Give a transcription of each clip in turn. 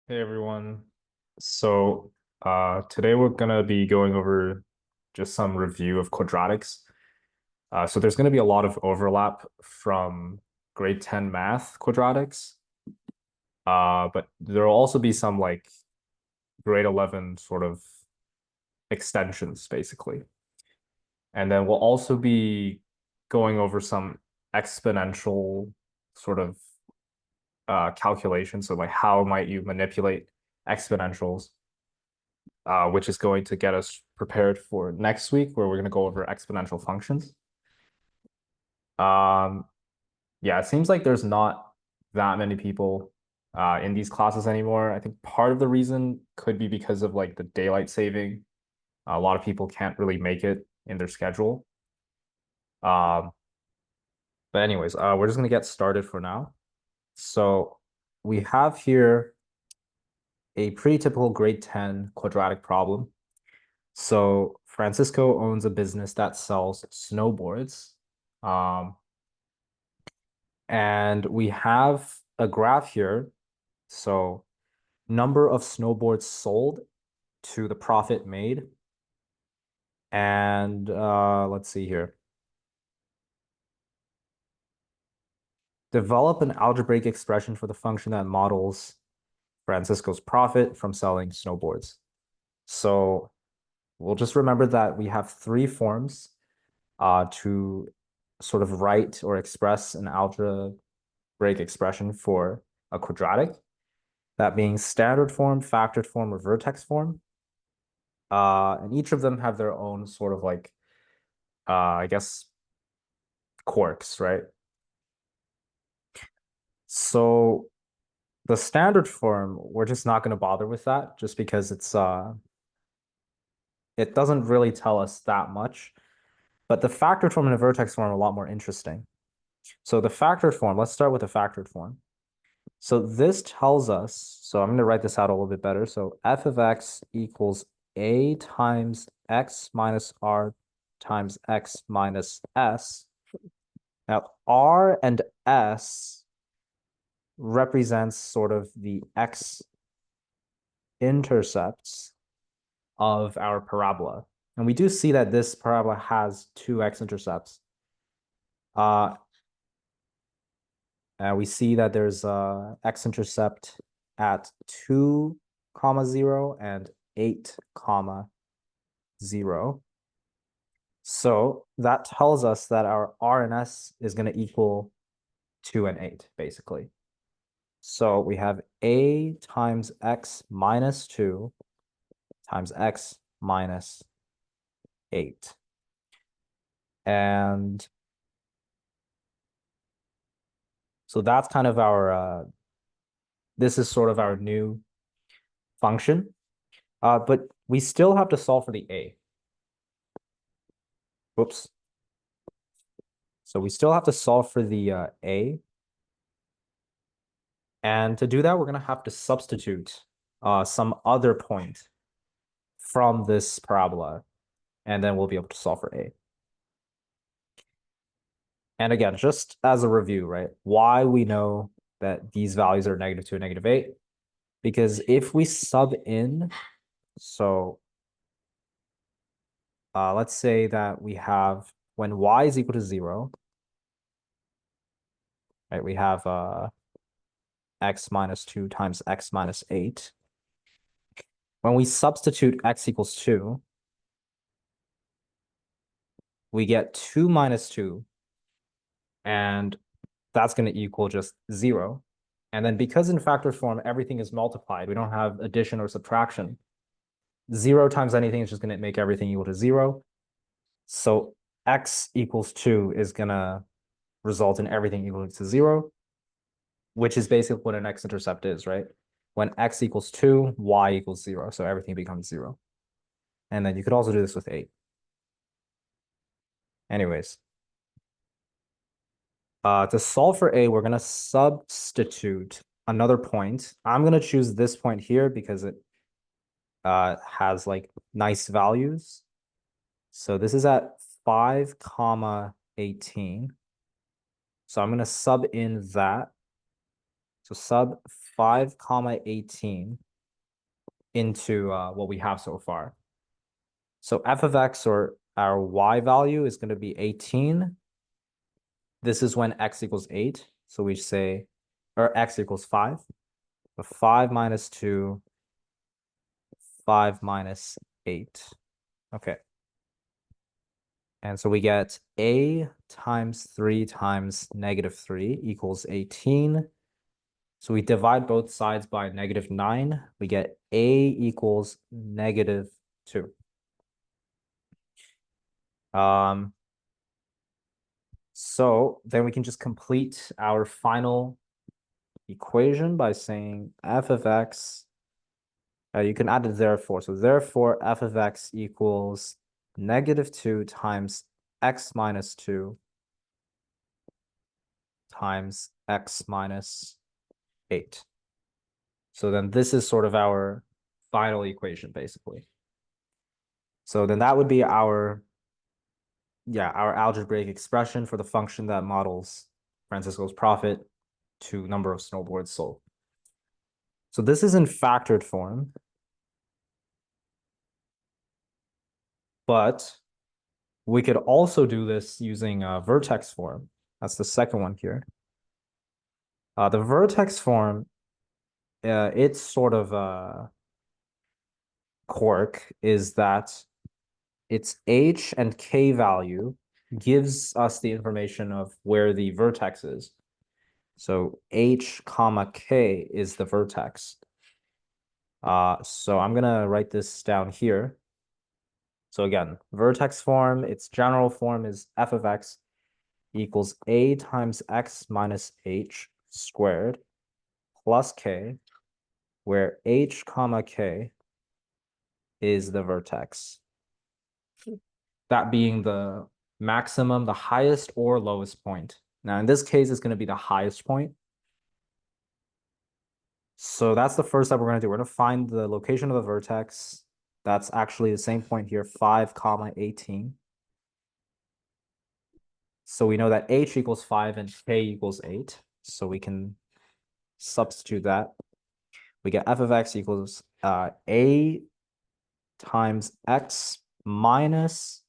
Hey everyone. So today we're gonna be going over just some review of quadratics. So there's gonna be a lot of overlap from grade 10 math quadratics. But there will also be some like grade 11 sort of extensions basically. And then we'll also be going over some exponential sort of calculations. So like how might you manipulate exponentials, which is going to get us prepared for next week, where we're going to go over exponential functions. Um, yeah, it seems like there's not that many people in these classes anymore. I think part of the reason could be because of like the daylight saving. A lot of people can't really make it in their schedule. Um, but anyways, we're just going to get started for now. So we have here a pretty typical grade 10 quadratic problem. So Francisco owns a business that sells snowboards. Um, and we have a graph here. So number of snowboards sold to the profit made. And let's see here. Develop an algebraic expression for the function that models Francisco's profit from selling snowboards. So we'll just remember that we have three forms to sort of write or express an algebraic expression for a quadratic, that being standard form, factored form, or vertex form. And each of them have their own sort of like, I guess, quirks, right? So the standard form, we're just not going to bother with that just because it doesn't really tell us that much. But the factored form and the vertex form are a lot more interesting. So the factored form, let's start with the factored form. So this tells us, so I'm going to write this out a little bit better. So f of x equals a times x minus r times x minus s. Now, r and s represents sort of the x intercepts of our parabola. And we do see that this parabola has two x-intercepts. We see that there's a x-intercept at 2, 0 and 8, 0. So that tells us that our R and S is going to equal 2 and 8, basically. So we have a times x minus 2 times x minus 8. And so that's kind of our, this is sort of our new function. But we still have to solve for the a. Whoops. So we still have to solve for the a. And to do that, we're going to have to substitute some other point from this parabola, and then we'll be able to solve for a. And again, just as a review, right? Why we know that these values are -2 and -8, because if we sub in, so let's say that we have, when y is equal to 0, right, we have x minus 2 times x minus 8. When we substitute x equals 2, we get 2 minus 2, and that's going to equal just 0. And then because in factor form, everything is multiplied, we don't have addition or subtraction. 0 times anything is just going to make everything equal to 0. So x equals 2 is going to result in everything equal to 0, which is basically what an x-intercept is, right? When x equals 2, y equals 0. So everything becomes 0. And then you could also do this with 8. Anyways, to solve for a, we're going to substitute another point. I'm going to choose this point here because it has like nice values. So this is at 5, 18. So I'm going to sub in that. So sub 5 comma 18 into what we have so far. So f of x, or our y value, is going to be 18. This is when x equals 8. So we say, or x equals 5. So 5 minus 2, 5 minus 8. Okay. And so we get a times 3 times -3 equals 18. So we divide both sides by -9. We get a equals -2. So then we can just complete our final equation by saying f of x. You can add a therefore. So therefore, f of x equals -2 times x minus 2 times x minus 8. So then this is sort of our final equation, basically. So then that would be our algebraic expression for the function that models Francisco's profit to number of snowboards sold. So this is in factored form, but we could also do this using vertex form. That's the second one here. The vertex form, its sort of quirk is that its h and k value gives us the information of where the vertex is. So h comma k is the vertex. So I'm gonna write this down here. So again, vertex form, its general form is f of x equals a times x minus h squared plus k, where h comma k is the vertex. That being the maximum, the highest or lowest point. Now, in this case, it's going to be the highest point. So that's the first step we're going to do. We're going to find the location of the vertex. That's actually the same point here, 5 comma 18. So we know that h equals 5 and k equals 8. So we can substitute that. We get f of x equals a times x minus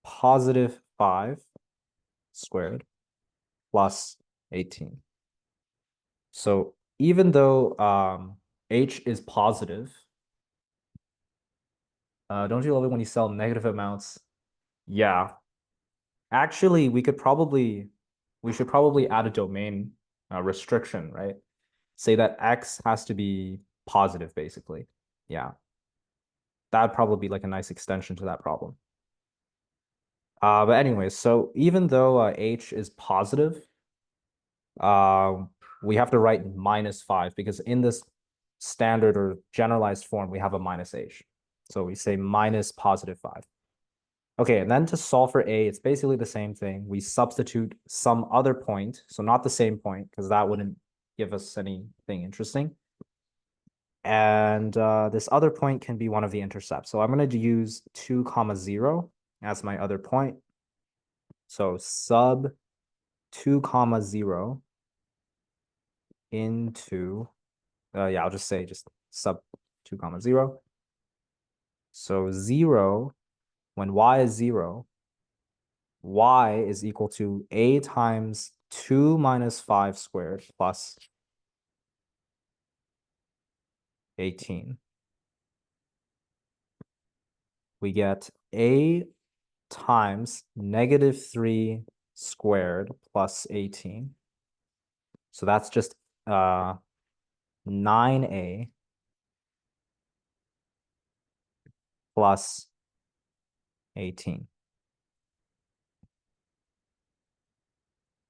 positive 5 squared plus 18. So even though h is positive, don't you love it when you sell negative amounts? Yeah. Actually, we should probably add a domain restriction, right? Say that x has to be positive, basically. Yeah. That'd probably be like a nice extension to that problem. But anyways, so even though h is positive, we have to write -5 because in this standard or generalized form, we have a minus h. So we say minus positive 5. Okay, and then to solve for a, it's basically the same thing. We substitute some other point, so not the same point, because that wouldn't give us anything interesting. And this other point can be one of the intercepts. So I'm going to use 2 comma 0 as my other point. So sub 2 comma 0 into, I'll just say just sub 2 comma 0. So 0, when y is 0, y is equal to a times 2 minus 5 squared plus 18. We get a times -3 squared plus 18. So that's just 9a plus 18.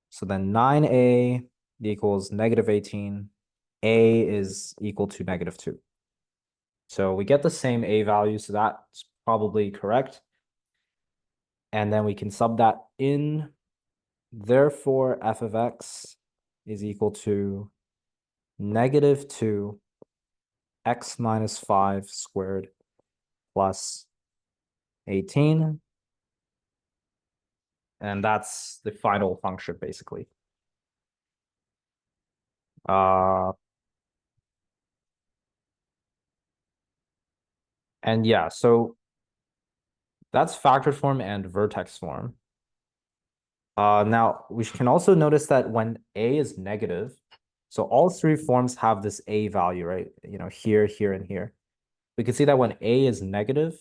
So then 9a equals -18. A is equal to -2. So we get the same a value, so that's probably correct. And then we can sub that in. Therefore, f of x is equal to -2 x minus 5 squared plus 18. And that's the final function, basically. Uh, and yeah, so that's factored form and vertex form. Now we can also notice that when A is negative, so all three forms have this A value, right? You know, here, here, and here. We can see that when A is negative,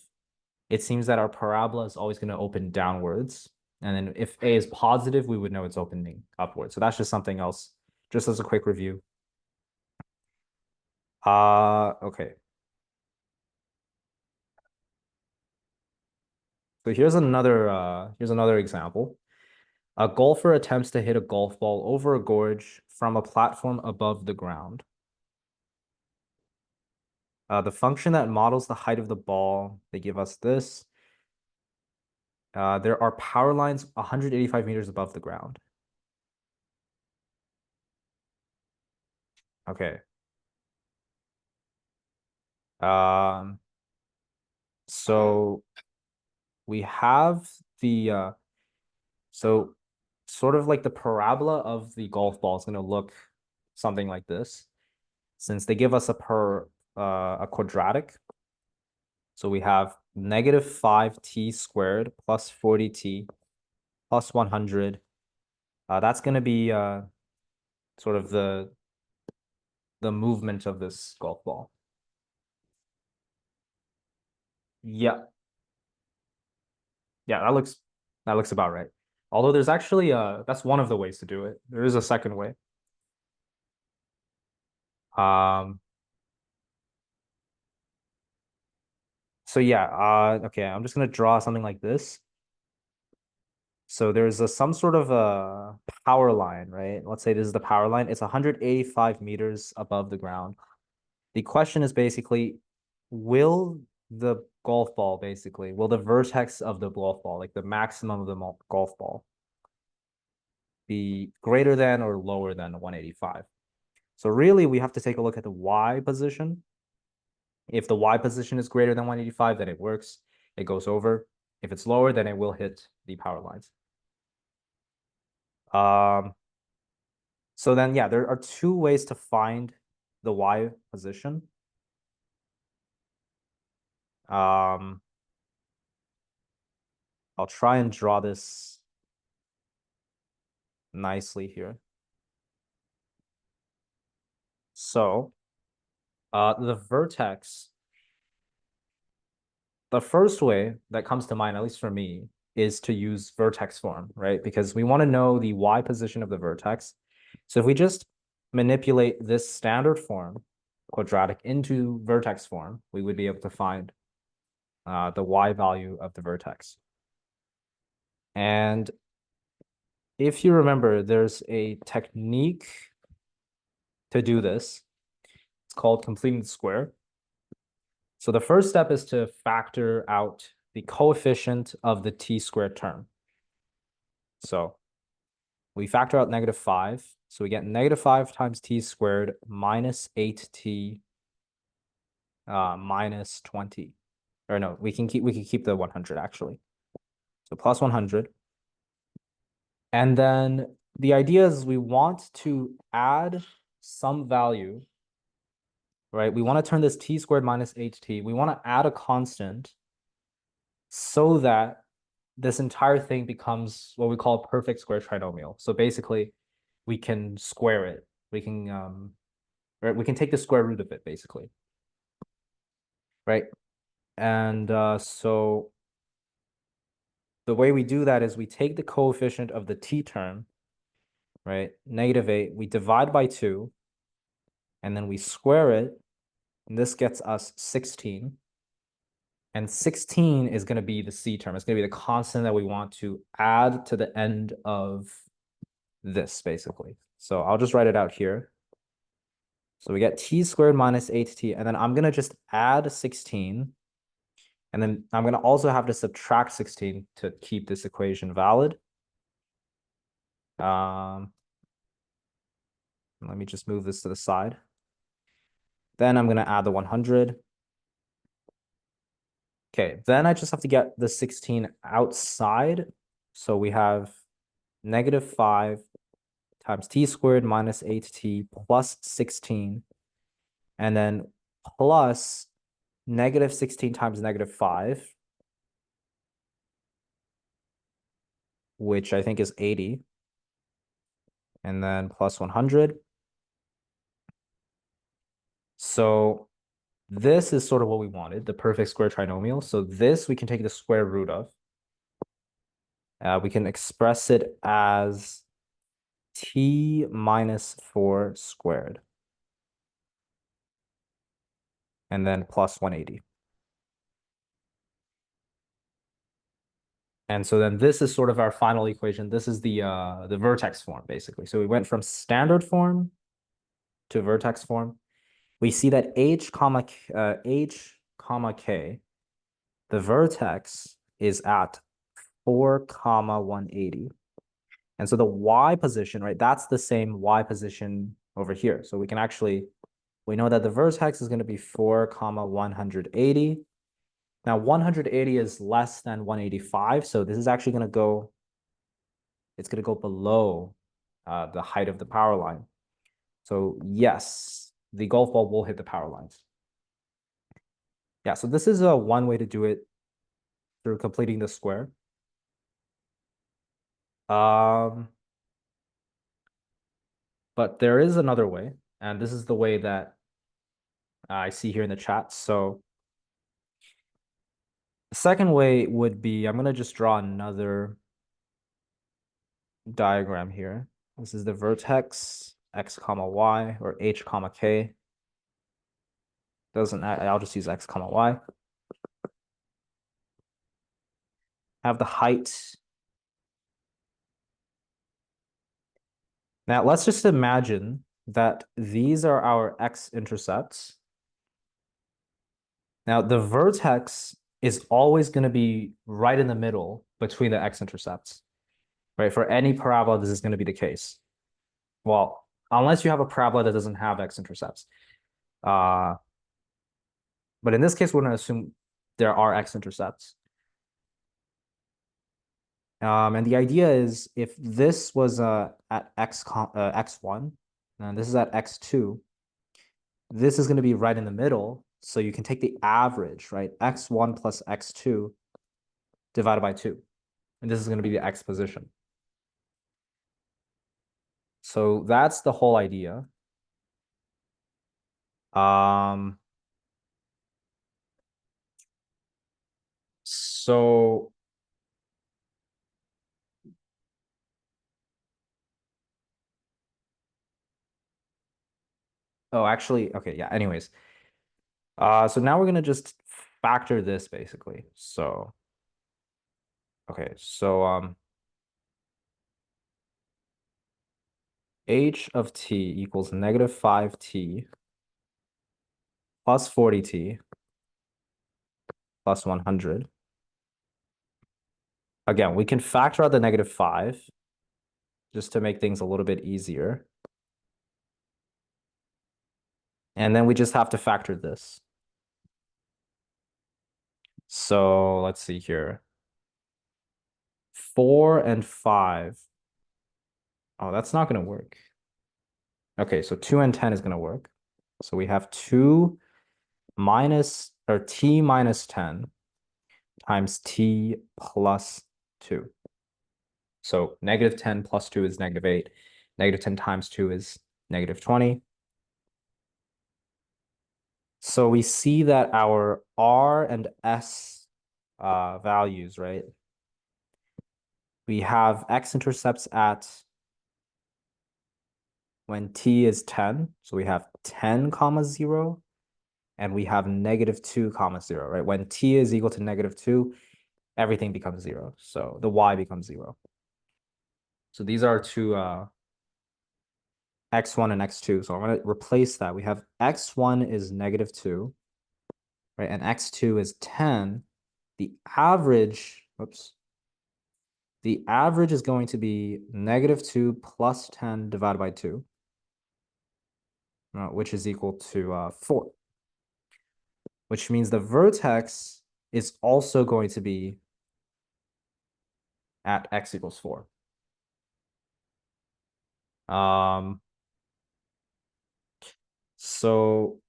it seems that our parabola is always going to open downwards. And then if A is positive, we would know it's opening upwards. So that's just something else, just as a quick review. Okay. So here's another example. A golfer attempts to hit a golf ball over a gorge from a platform above the ground. The function that models the height of the ball, they give us this. There are power lines 185 meters above the ground. Okay. Um, so we have the so sort of like the parabola of the golf ball is going to look something like this, since they give us a quadratic. So we have negative 5t squared plus 40t plus 100. That's going to be sort of the movement of this golf ball. Yeah, yeah, that looks about right. Although there's actually that's one of the ways to do it. There is a second way. Um, so yeah, okay, I'm just gonna draw something like this. So there's some sort of a power line, right? Let's say this is the power line. It's 185 meters above the ground. The question is basically, will the golf ball basically, will the vertex of the golf ball, like the maximum of the golf ball, be greater than or lower than 185? So really, we have to take a look at the y position. If the y position is greater than 185, then it works. It goes over. If it's lower, then it will hit the power lines. Um, so then, yeah, there are two ways to find the y position. Um, I'll try and draw this nicely here. So, the vertex, the first way that comes to mind, at least for me, is to use vertex form, right? Because we want to know the y position of the vertex. So if we just manipulate this standard form, quadratic, into vertex form, we would be able to find the y value of the vertex. And if you remember, there's a technique to do this. It's called completing the square. So the first step is to factor out the coefficient of the t squared term. So we factor out negative 5. So we get negative 5 times t squared minus 8t minus 20. Or no, we can keep the 100 actually. So plus 100. And then the idea is we want to add some value, right? We want to turn this t squared minus 8t. We want to add a constant so that this entire thing becomes what we call a perfect square trinomial. So basically, we can square it. Right, we can take the square root of it basically, right? And so the way we do that is we take the coefficient of the t term, right? Negative 8, we divide by 2, and then we square it, and this gets us 16. And 16 is going to be the c term. It's going to be the constant that we want to add to the end of this, basically. So I'll just write it out here. So we get t squared minus 8t, and then I'm going to just add 16. And then I'm going to also have to subtract 16 to keep this equation valid. Let me just move this to the side. Then I'm going to add the 100. Okay, then I just have to get the 16 outside. So we have negative 5 times t squared minus 8t plus 16, and then plus negative 16 times negative 5, which I think is 80, and then plus 100. So this is sort of what we wanted, the perfect square trinomial. So this we can take the square root of. We can express it as t minus 4 squared, and then plus 180. And so then this is sort of our final equation. This is the vertex form, basically. So we went from standard form to vertex form. We see that h comma k, the vertex is at 4 comma 180. And so the y position, right, that's the same y position over here. So we can actually, we know that the vertex is going to be 4 comma 180. Now 180 is less than 185, so this is actually going to go, it's going to go below the height of the power line. So yes, the golf ball will hit the power lines. Yeah, so this is one way to do it through completing the square. But there is another way, and this is the way that I see here in the chat. So the second way would be, I'm going to just draw another diagram here. This is the vertex, x comma y, or h comma k. I'll just use x comma y. Have the height. Now let's just imagine that these are our x-intercepts. Now the vertex is always going to be right in the middle between the x-intercepts, right? For any parabola, this is going to be the case. Well, unless you have a parabola that doesn't have x-intercepts. But in this case, we're going to assume there are x-intercepts. And the idea is if this was at x1, and this is at x2, this is going to be right in the middle. So you can take the average, right? x1 plus x2 divided by 2. And this is going to be the x position. So that's the whole idea. So oh, actually, okay, yeah, anyways. So now we're gonna just factor this basically. So okay, so h of t equals negative 5t plus 40t plus 100. Again, we can factor out the negative 5 just to make things a little bit easier. And then we just have to factor this. So let's see here. 4 and 5. Oh, that's not going to work. Okay, so 2 and 10 is going to work. So we have 2 minus, or t minus 10 times t plus 2. So negative 10 plus 2 is negative 8. Negative 10 times 2 is negative 20. So we see that our R and S values, right? We have x-intercepts at when t is 10. So we have 10 comma 0. And we have negative 2 comma 0, right? When t is equal to negative 2, everything becomes 0. So the y becomes 0. So these are two x1 and x2. So I'm going to replace that. We have x1 is negative 2, right? And x2 is 10. The average, the average is going to be negative 2 plus 10 divided by 2, which is equal to 4. Which means the vertex is also going to be at x equals 4. Um, so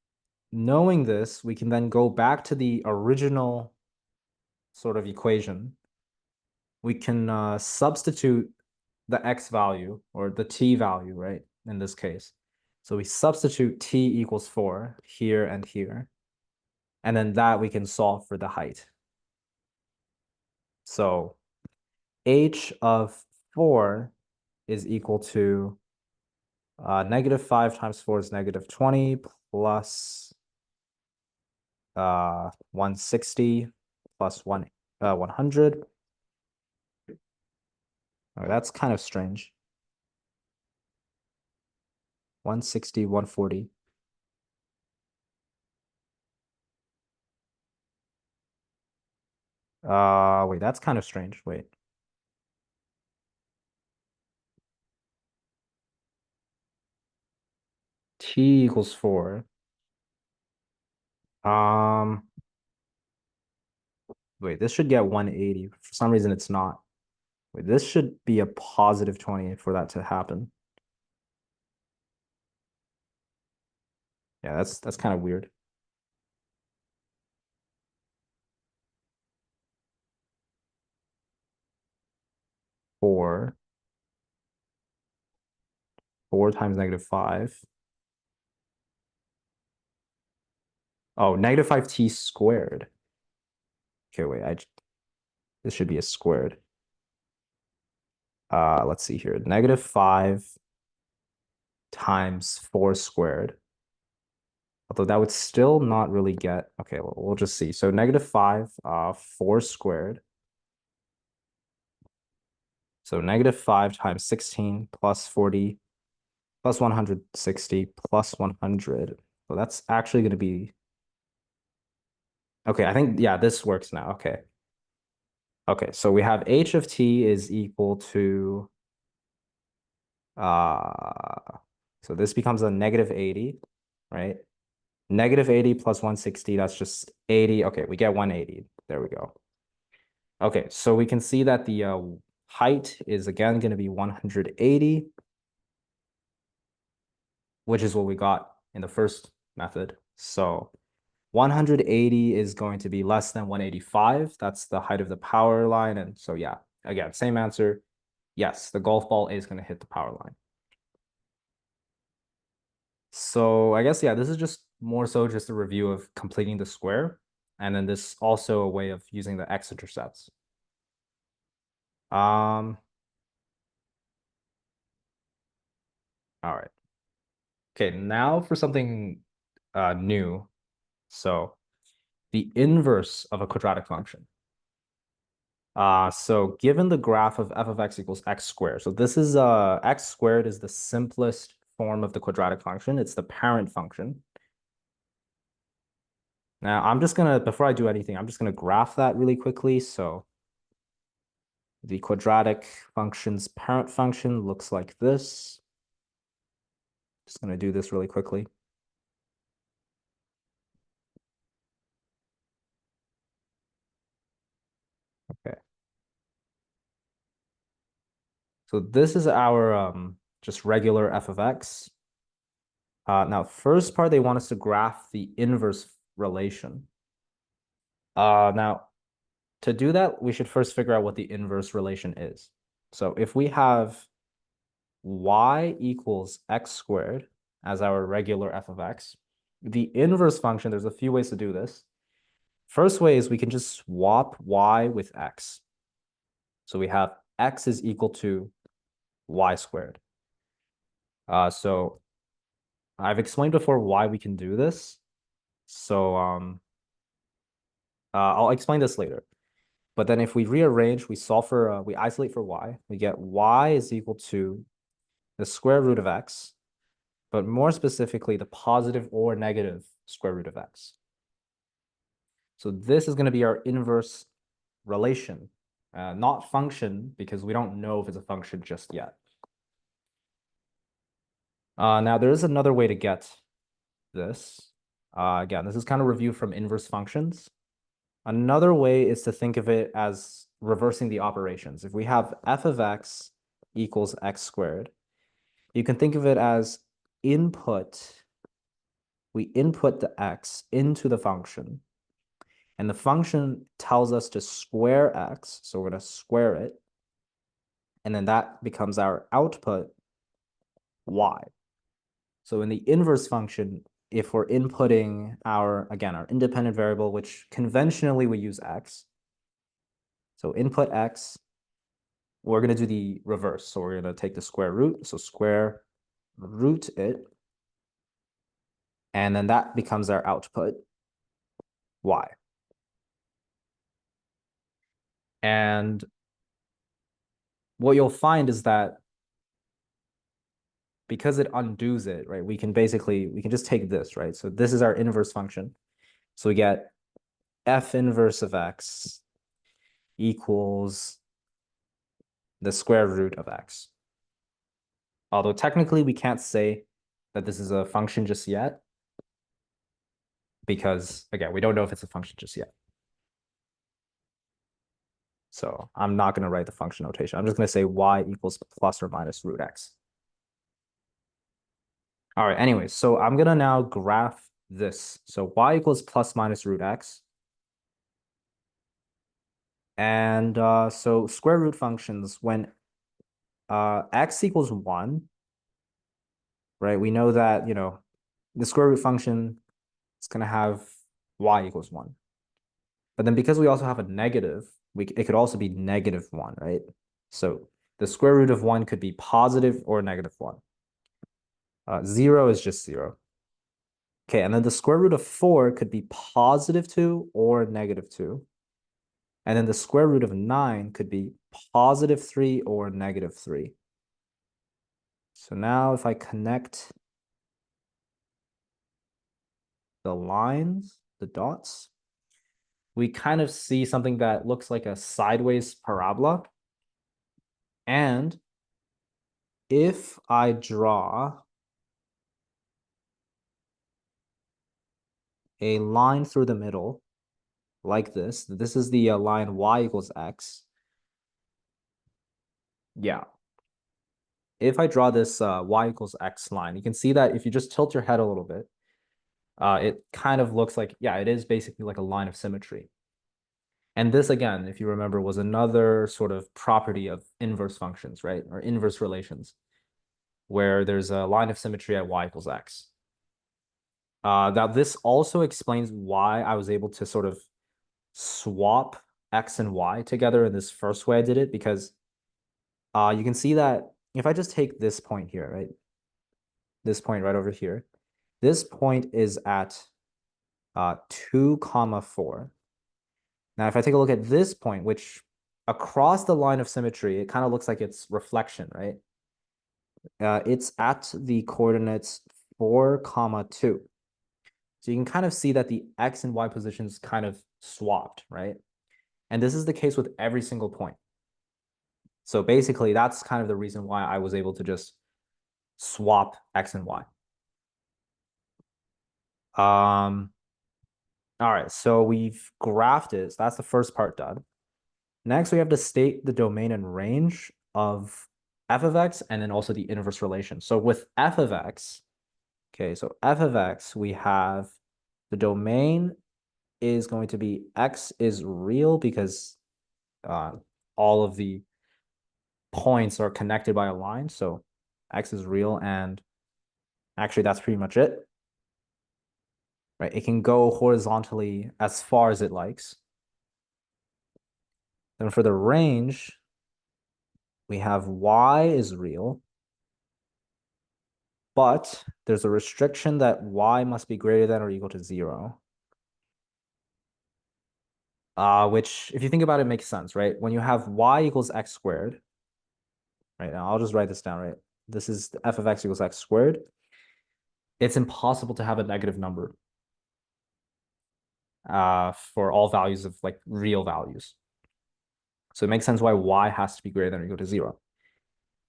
knowing this, we can then go back to the original sort of equation. We can substitute the x value or the t value, right? In this case. So we substitute t equals 4 here and here. And then that we can solve for the height. So h of 4 is equal to -5 times 4 is -20 plus 160 plus 100. Oh, that's kind of strange. 160, 140. Wait, that's kind of strange. Wait. T equals 4. Um, Wait, this should get 180. For some reason, it's not. Wait, this should be a positive 20 for that to happen. Yeah, that's kind of weird. 4. 4 times -5. Oh, -5t squared. Okay, wait, this should be a squared. Let's see here. -5 times 4 squared. Although that would still not really get, okay, well, we'll just see. So -5, 4 squared. So -5 times 16 plus 40 plus 160 plus 100. So that's actually going to be, okay, I think, yeah, this works now. Okay. Okay, so we have h of t is equal to, uh, so this becomes a -80, right? -80 plus 160, that's just 80. Okay, we get 180. There we go. Okay, so we can see that the height is again going to be 180, which is what we got in the first method. So 180 is going to be less than 185. That's the height of the power line. And so, yeah, again, same answer. Yes, the golf ball is going to hit the power line. So I guess, yeah, this is just more so just a review of completing the square. And then this also a way of using the x-intercepts. All right. Okay, now for something new. So the inverse of a quadratic function. So given the graph of f of x equals x squared, so this is x squared is the simplest form of the quadratic function. It's the parent function. Now I'm just gonna, before I do anything, I'm just gonna graph that really quickly. So the quadratic function's parent function looks like this. Just gonna do this really quickly. Okay. So this is our just regular f of x. Now, first part, they want us to graph the inverse relation. Now, to do that, we should first figure out what the inverse relation is. So if we have y equals x squared as our regular f of x, the inverse function, there's a few ways to do this. First way is we can just swap y with x. So we have x is equal to y squared. So I've explained before why we can do this. So I'll explain this later. But then if we rearrange, we solve for, we isolate for y, we get y is equal to the square root of x, but more specifically, the positive or negative square root of x. So this is going to be our inverse relation, not function, because we don't know if it's a function just yet. Now, there is another way to get this. Again, this is kind of review from inverse functions. Another way is to think of it as reversing the operations. If we have f of x equals x squared, You can think of it as input. We input the x into the function, and the function tells us to square x, so we're going to square it, and then that becomes our output y. So in the inverse function, if we're inputting our, again, our independent variable, which conventionally we use x, so input x, we're going to do the reverse. So we're going to take the square root, so square root it, and then that becomes our output y. And what you'll find is that because it undoes it, right, we can just take this, right? So this is our inverse function. So we get f inverse of x equals the square root of x. Although technically we can't say that this is a function just yet, because again, we don't know if it's a function just yet. So I'm not going to write the function notation. I'm just going to say y equals plus or minus root x. All right, anyways, so I'm going to now graph this. So y equals plus minus root x. And so square root functions, when x equals 1, right, we know that, the square root function is going to have y equals 1. But then because we also have a negative, it could also be -1, right? So the square root of 1 could be positive or -1. 0 is just 0. Okay, and then the square root of 4 could be +2 or -2. And then the square root of 9 could be +3 or -3. So now if I connect the lines, the dots, we kind of see something that looks like a sideways parabola. And if I draw a line through the middle like this is the line y equals x. Yeah. If I draw this y equals x line, you can see that if you just tilt your head a little bit, it kind of looks like, yeah, it is basically like a line of symmetry. And this, again, if you remember, was another sort of property of inverse functions, right? Or inverse relations, where there's a line of symmetry at y equals x. Now, this also explains why I was able to sort of swap x and y together in this first way I did it, because you can see that if I just take this point here, right? This point right over here, this point is at 2, 4. Now, if I take a look at this point, which across the line of symmetry, it kind of looks like it's reflection, right? It's at the coordinates 4, 2. So you can kind of see that the x and y positions kind of swapped, right? And this is the case with every single point. So basically, that's kind of the reason why I was able to just swap x and y. All right, so we've graphed it. So that's the first part done. Next, we have to state the domain and range of f of x and then also the inverse relation. So with f of x, okay, so f of x, we have the domain is going to be x is real because all of the points are connected by a line. So x is real, and actually that's pretty much it. Right? It can go horizontally as far as it likes. Then for the range, we have y is real, but there's a restriction that y must be greater than or equal to 0. Which, if you think about it, makes sense, right? When you have y equals x squared, right? Now I'll just write this down, right? This is f of x equals x squared. It's impossible to have a negative number for all values of like real values. So it makes sense why y has to be greater than or equal to 0.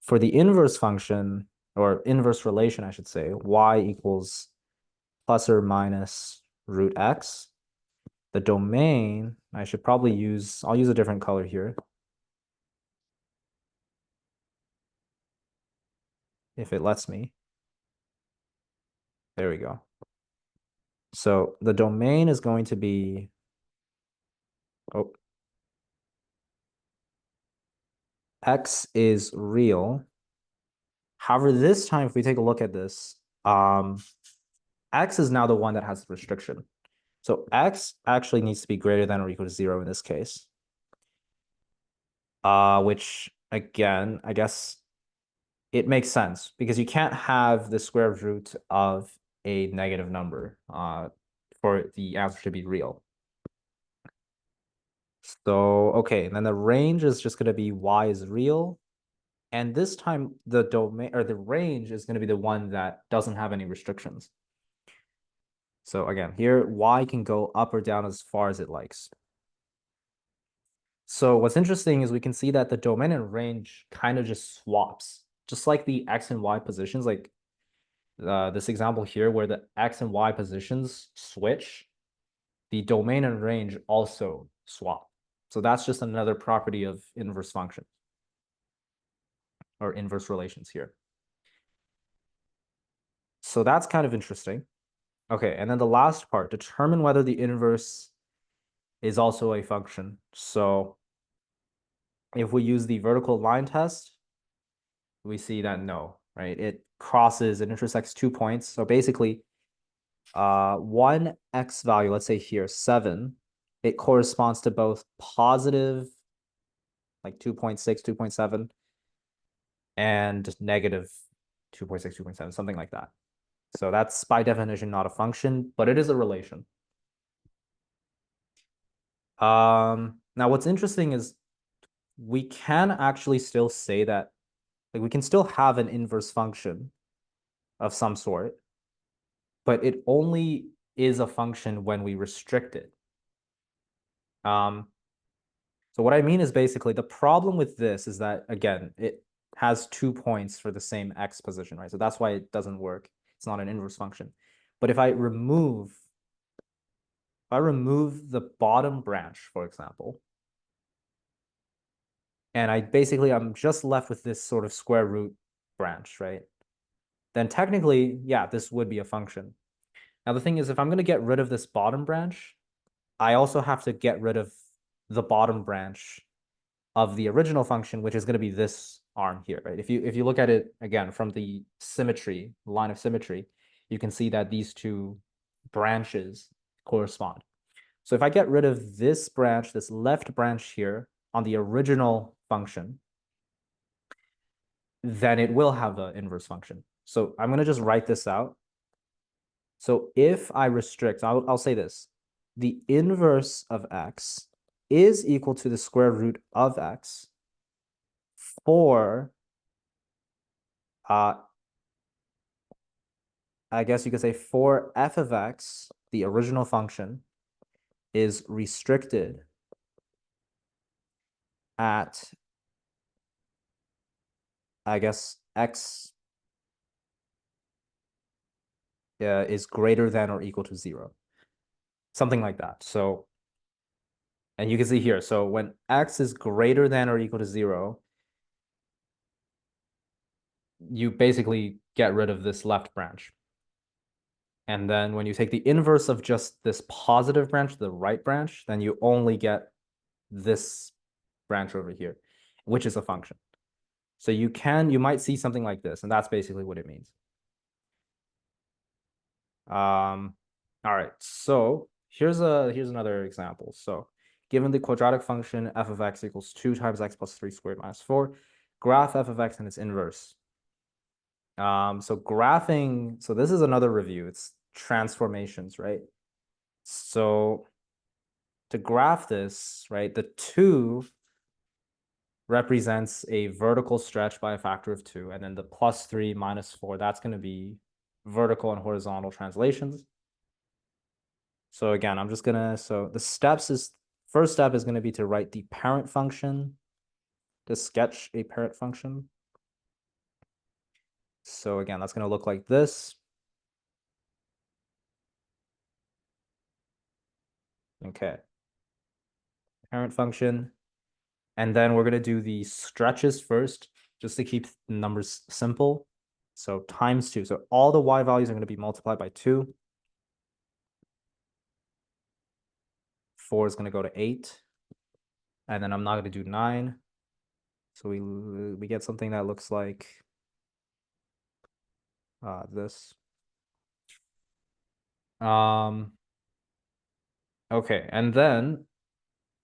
For the inverse function, or inverse relation, I should say, y equals plus or minus root x. The domain, I'll use a different color here. if it lets me. There we go. So the domain is going to be, oh, x is real. However, this time, if we take a look at this, x is now the one that has the restriction. So x actually needs to be greater than or equal to 0 in this case. Which again, I guess it makes sense because you can't have the square root of a negative number for the answer to be real. So, okay, and then the range is just going to be y is real. And this time the domain or the range is going to be the one that doesn't have any restrictions. So again, here y can go up or down as far as it likes. So what's interesting is we can see that the domain and range kind of just swaps, just like the x and y positions, like this example here where the x and y positions switch, the domain and range also swap. So that's just another property of inverse functions or inverse relations here. So that's kind of interesting. Okay, and then the last part, determine whether the inverse is also a function. So if we use the vertical line test, we see that no, right? It crosses, it intersects 2 points. So basically, one x value, let's say here, 7, it corresponds to both positive, like 2.6, 2.7, and negative 2.6, 2.7, something like that. So that's by definition not a function, but it is a relation. Now what's interesting is we can actually still say that, like we can still have an inverse function of some sort, but it only is a function when we restrict it. So what I mean is basically the problem with this is that, again, it has 2 points for the same x position, right? So that's why it doesn't work. It's not an inverse function. But if I remove the bottom branch, for example, and I'm just left with this sort of square root branch, right? Then technically, yeah, this would be a function. Now, the thing is, if I'm going to get rid of this bottom branch, I also have to get rid of the bottom branch of the original function, which is going to be this arm here, right? If you look at it again from the symmetry, line of symmetry, you can see that these two branches correspond. So if I get rid of this branch, this left branch here on the original function, then it will have an inverse function. So I'm going to just write this out. So if I restrict, I'll say this, the inverse of x is equal to the square root of x for, I guess you could say for f of x, the original function, is restricted at, I guess, x is greater than or equal to 0. Something like that. So, and you can see here, so when x is greater than or equal to 0, you basically get rid of this left branch. And then when you take the inverse of just this positive branch, the right branch, then you only get this branch over here, which is a function. So you might see something like this, and that's basically what it means. All right, so here's another example. So given the quadratic function f of x equals 2 times x plus 3 squared minus 4, graph f of x and its inverse. So graphing, so this is another review. It's transformations, right? So to graph this, right, the 2 represents a vertical stretch by a factor of 2, and then the plus 3 minus 4, that's going to be vertical and horizontal translations. So again, I'm just gonna, so the steps is, first step is going to be to write the parent function, to sketch a parent function. So again, that's going to look like this. Okay. Parent function. And then we're going to do the stretches first, just to keep the numbers simple. So times 2. So all the y values are going to be multiplied by 2. 4 is going to go to 8. And then I'm not going to do 9. So we get something that looks like this. Okay, and then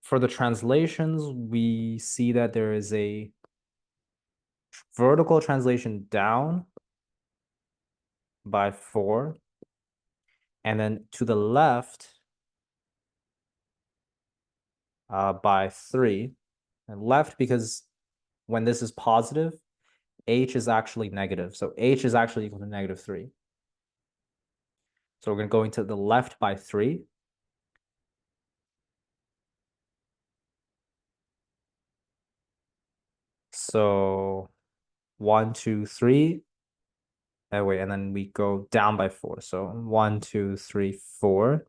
for the translations, we see that there is a vertical translation down by 4. And then to the left by 3. And left because when this is positive, h is actually negative. So h is actually equal to -3. So we're going to go into the left by 3. So 1, 2, 3. And wait, and then we go down by 4. So 1, 2, 3, 4.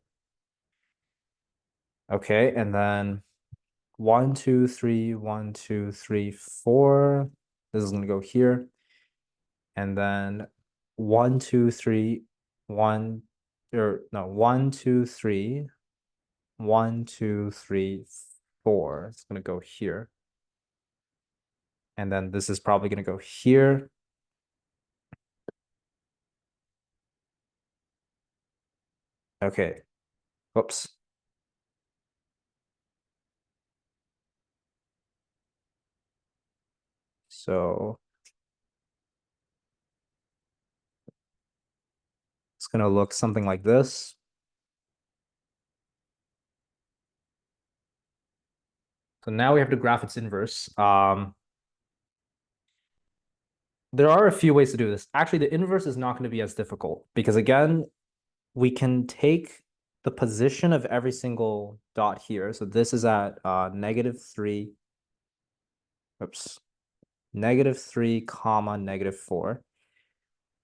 Okay, and then 1, 2, 3, 1, 2, 3, 4. This is going to go here. And then 1, 2, 3, 1, or no, 1, 2, 3, 1, 2, 3, 4. It's going to go here. And then this is probably going to go here. Okay. Oops. So it's going to look something like this. So now we have to graph its inverse. There are a few ways to do this. Actually, the inverse is not going to be as difficult because again, we can take the position of every single dot here. So this is at -3. Oops. -3 comma -4.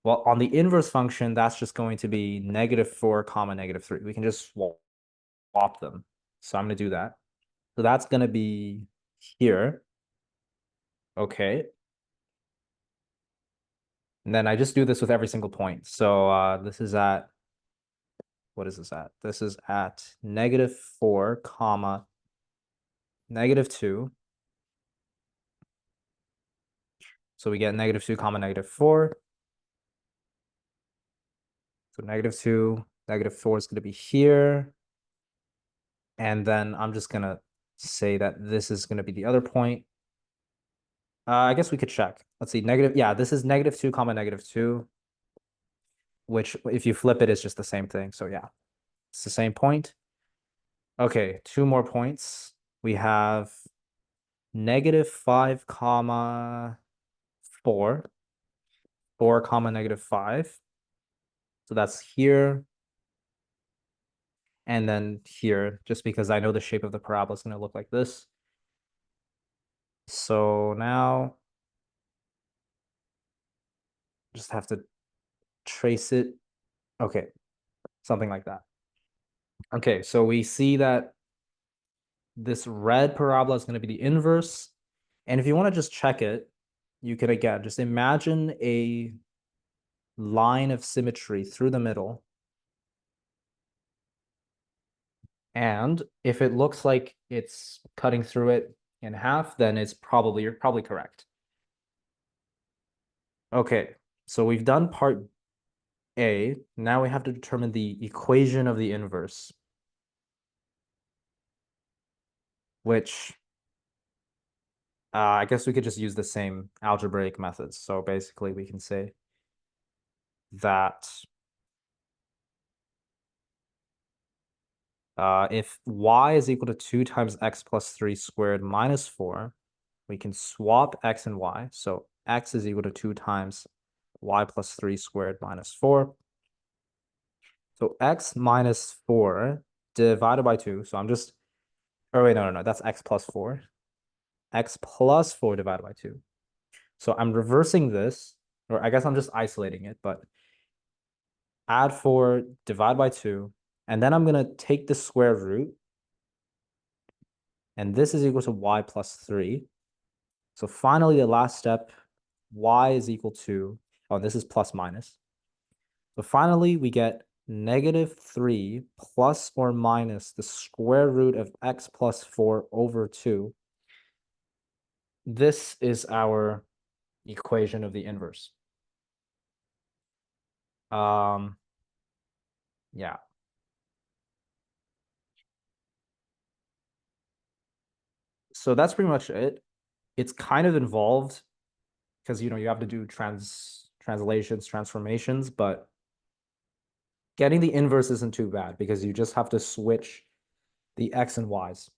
Well, on the inverse function, that's just going to be -4 comma -3. We can just swap them. So I'm going to do that. So that's going to be here. Okay. And then I just do this with every single point. So this is at, what is this at? This is at -4 comma -2. So we get -2 comma -4. So -2, -4 is going to be here. And then I'm just going to say that this is going to be the other point. I guess we could check. Let's see, yeah, this is -2 comma -2, which if you flip it is just the same thing. So yeah, it's the same point. Okay, 2 more points. We have -5 comma 4, 4 comma -5. So that's here. And then here, just because I know the shape of the parabola is going to look like this. So now just have to trace it. Okay, something like that. Okay, so we see that this red parabola is going to be the inverse. And if you want to just check it, you can again just imagine a line of symmetry through the middle. And if it looks like it's cutting through it in half, then you're probably correct. Okay, so we've done part A. Now we have to determine the equation of the inverse, which I guess we could just use the same algebraic methods. So basically we can say that if y is equal to 2 times x plus 3 squared minus 4, we can swap x and y. So x is equal to 2 times y plus 3 squared minus 4. So x minus 4 divided by 2. So I'm just, oh wait, no, that's x plus 4. X plus 4 divided by 2. So I'm reversing this, or I guess I'm just isolating it, but add 4, divide by 2, and then I'm going to take the square root, and this is equal to y plus 3. So finally, the last step, y is equal to, Oh, this is plus minus. So finally, we get -3 plus or minus the square root of x plus 4 over 2. This is our equation of the inverse. Yeah. So that's pretty much it. It's kind of involved because you have to do translations, transformations, but getting the inverse isn't too bad because you just have to switch the x and y's.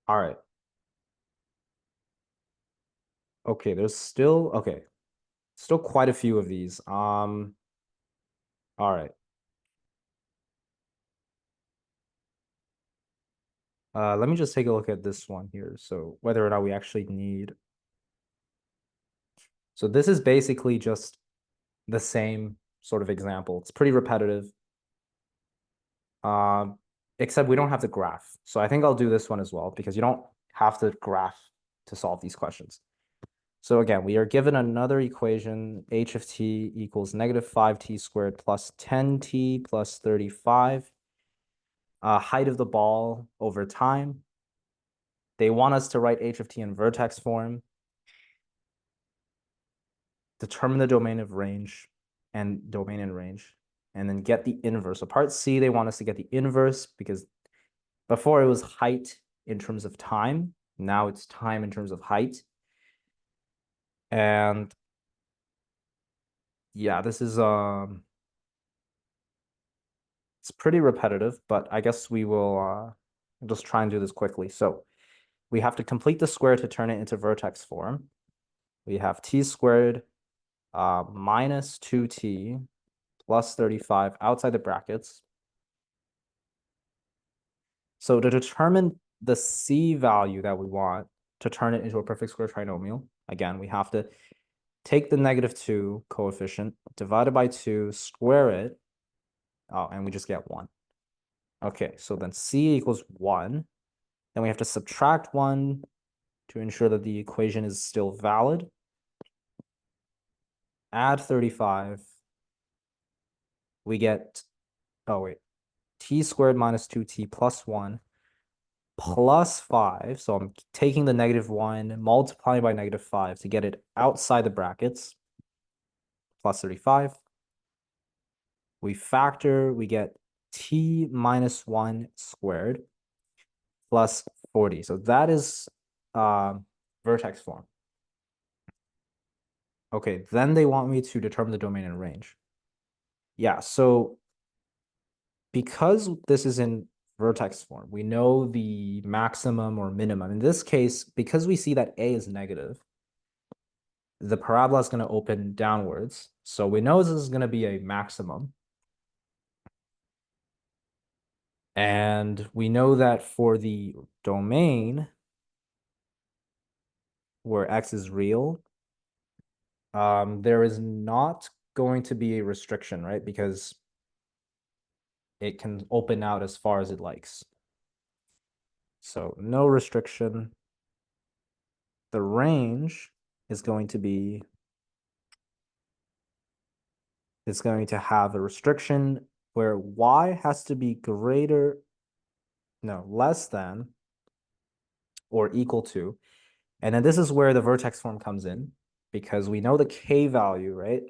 All right. Okay, there's still quite a few of these. All right. Let me just take a look at this one here. So whether or not we actually need. So this is basically just the same sort of example. It's pretty repetitive. Except we don't have to graph. So I think I'll do this one as well because you don't have to graph to solve these questions. So again, we are given another equation, h of t equals -5t squared plus 10t plus 35. Height of the ball over time. They want us to write h of t in vertex form. Determine the domain of range and domain and range, and then get the inverse. So part C, they want us to get the inverse because before it was height in terms of time. Now it's time in terms of height. And yeah, this is it's pretty repetitive, but I guess we will just try and do this quickly. So we have to complete the square to turn it into vertex form. We have t squared minus 2t plus 35 outside the brackets. So to determine the c value that we want to turn it into a perfect square trinomial, again, we have to take the -2 coefficient, divide it by 2, square it. Oh, and we just get 1. Okay, so then c equals 1. Then we have to subtract 1 to ensure that the equation is still valid. Add 35. We get, oh wait, t squared minus 2t plus 1 plus 5. So I'm taking the -1, multiplying by -5 to get it outside the brackets, plus 35. We factor, we get t minus 1 squared plus 40. So that is vertex form. Okay, then they want me to determine the domain and range. Yeah, so because this is in vertex form, we know the maximum or minimum. In this case, because we see that a is negative, the parabola is going to open downwards. So we know this is going to be a maximum. And we know that for the domain where x is real, there is not going to be a restriction, right? Because it can open out as far as it likes. So no restriction. The range is going to be, it's going to have a restriction where y has to be greater, no, less than or equal to. And then this is where the vertex form comes in because we know the k value, right?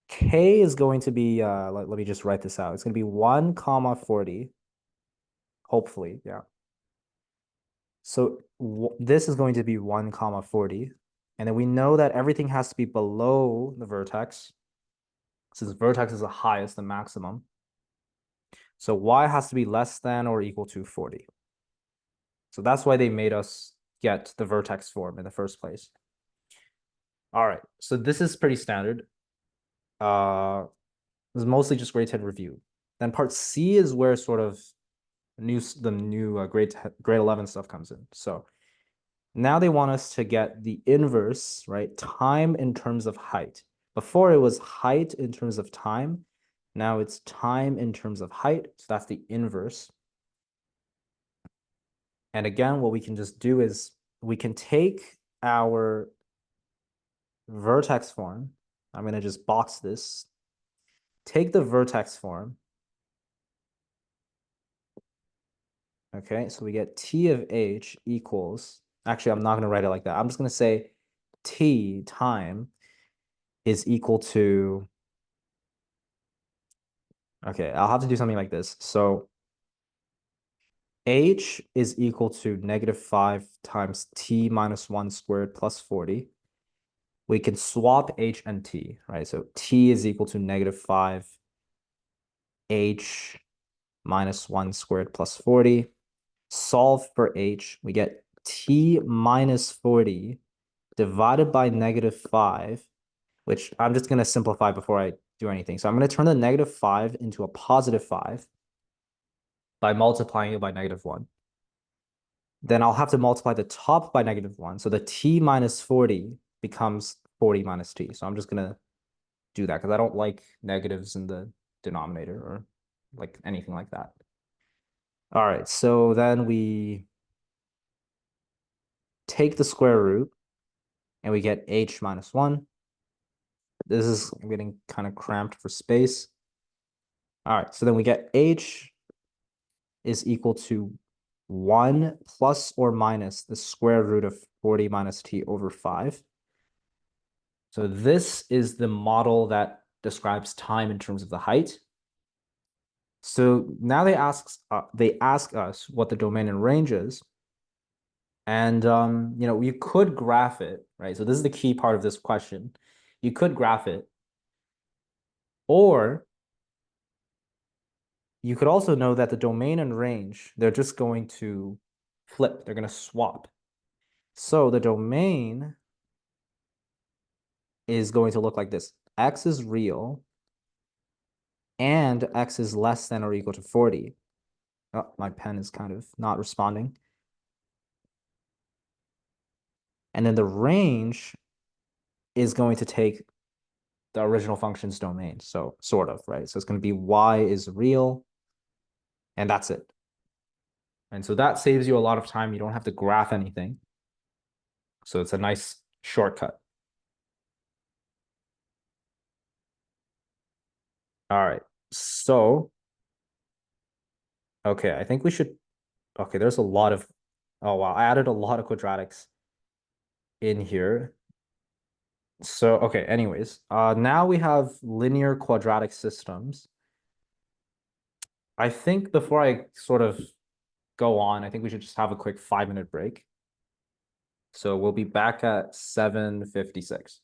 K is going to be, let me just write this out. It's going to be 1 comma 40, hopefully, yeah. So this is going to be 1 comma 40. And then we know that everything has to be below the vertex since vertex is the highest, the maximum. So y has to be less than or equal to 40. So that's why they made us get the vertex form in the first place. All right, so this is pretty standard. This is mostly just grade 10 review. Then part C is where sort of the new grade 11 stuff comes in. So now they want us to get the inverse, right? Time in terms of height. Before it was height in terms of time. Now it's time in terms of height. So that's the inverse. And again, what we can just do is we can take our vertex form. I'm going to just box this. Take the vertex form. Okay, so we get T of H equals, actually, I'm not going to write it like that. I'm just going to say T time is equal to, okay, I'll have to do something like this. So H is equal to -5 times T minus 1 squared plus 40. We can swap H and T, right? So T is equal to -5 H minus 1 squared plus 40. Solve for H. We get T minus 40 divided by -5, which I'm just going to simplify before I do anything. So I'm going to turn the -5 into a +5 by multiplying it by -1. Then I'll have to multiply the top by -1. So the T minus 40 becomes 40 minus T. So I'm just going to do that because I don't like negatives in the denominator or like anything like that. All right, so then we take the square root and we get H minus 1. This is getting kind of cramped for space. All right, so then we get H is equal to 1 plus or minus the square root of 40 minus T over 5. So this is the model that describes time in terms of the height. So now they ask us what the domain and range is. And you could graph it, right? So this is the key part of this question. You could graph it, or you could also know that the domain and range, they're just going to flip, they're going to swap. So the domain is going to look like this. X is real and X is less than or equal to 40. Oh, my pen is kind of not responding. And then the range is going to take the original function's domain. So sort of, right? So it's going to be Y is real, and that's it. And so that saves you a lot of time. You don't have to graph anything. So it's a nice shortcut. All right. So, okay, I think we should, okay, there's a lot of, oh wow, I added a lot of quadratics in here. So, okay, anyways, now we have linear quadratic systems. I think before I sort of go on, I think we should just have a quick 5-minute break. So we'll be back at 7:56.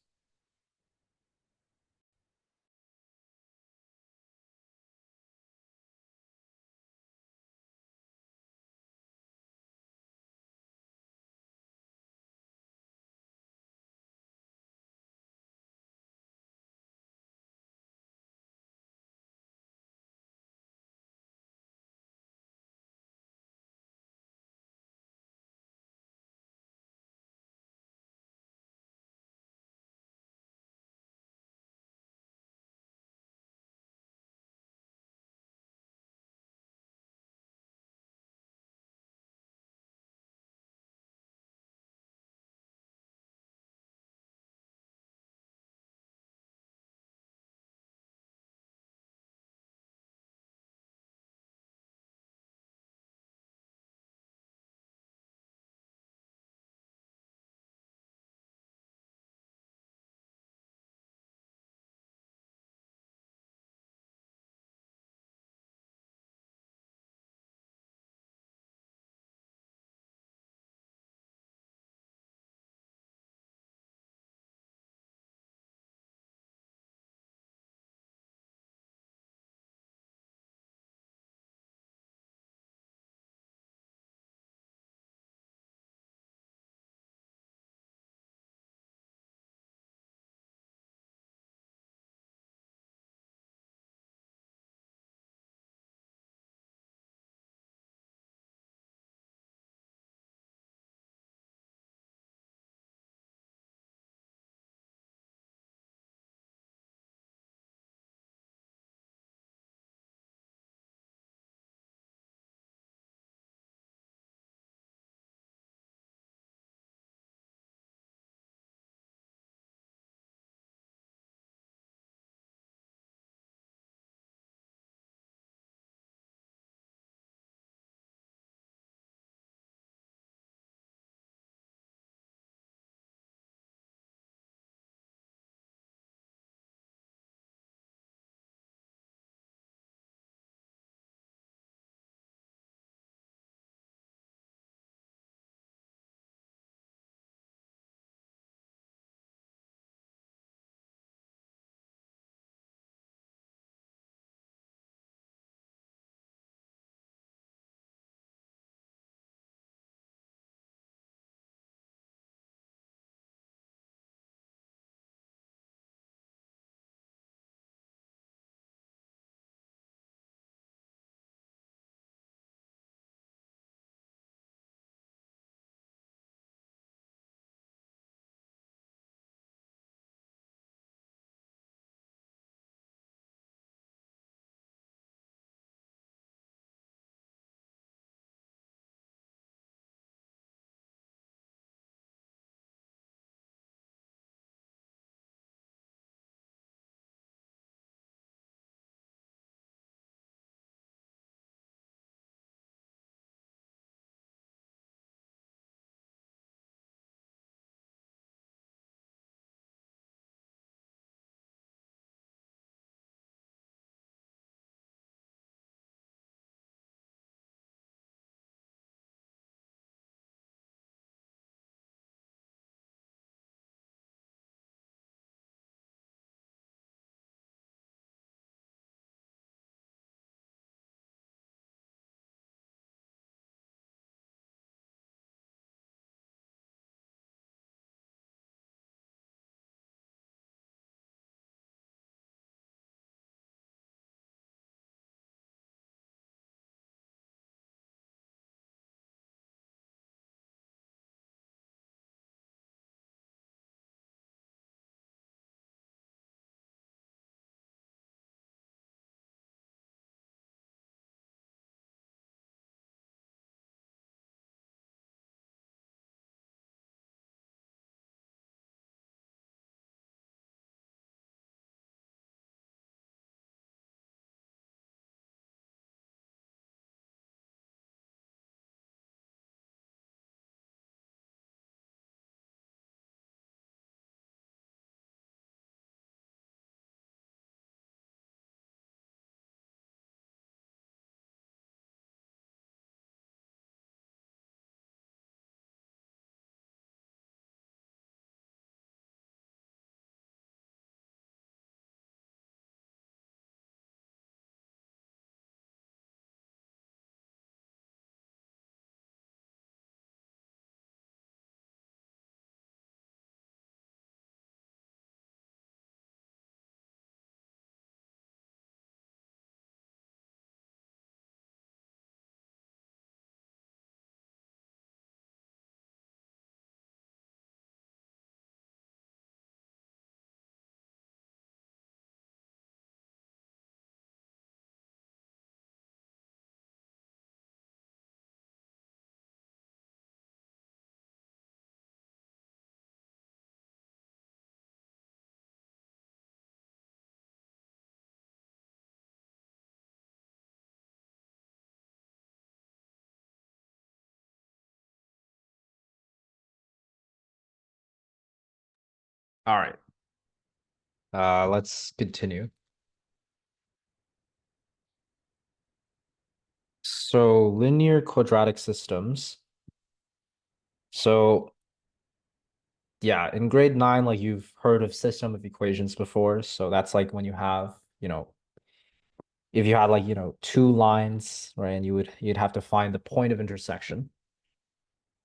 All right. Let's continue. So linear quadratic systems. So yeah, in grade 9, like you've heard of system of equations before. So that's like when you have, if you had like, two lines, right, and you'd have to find the point of intersection.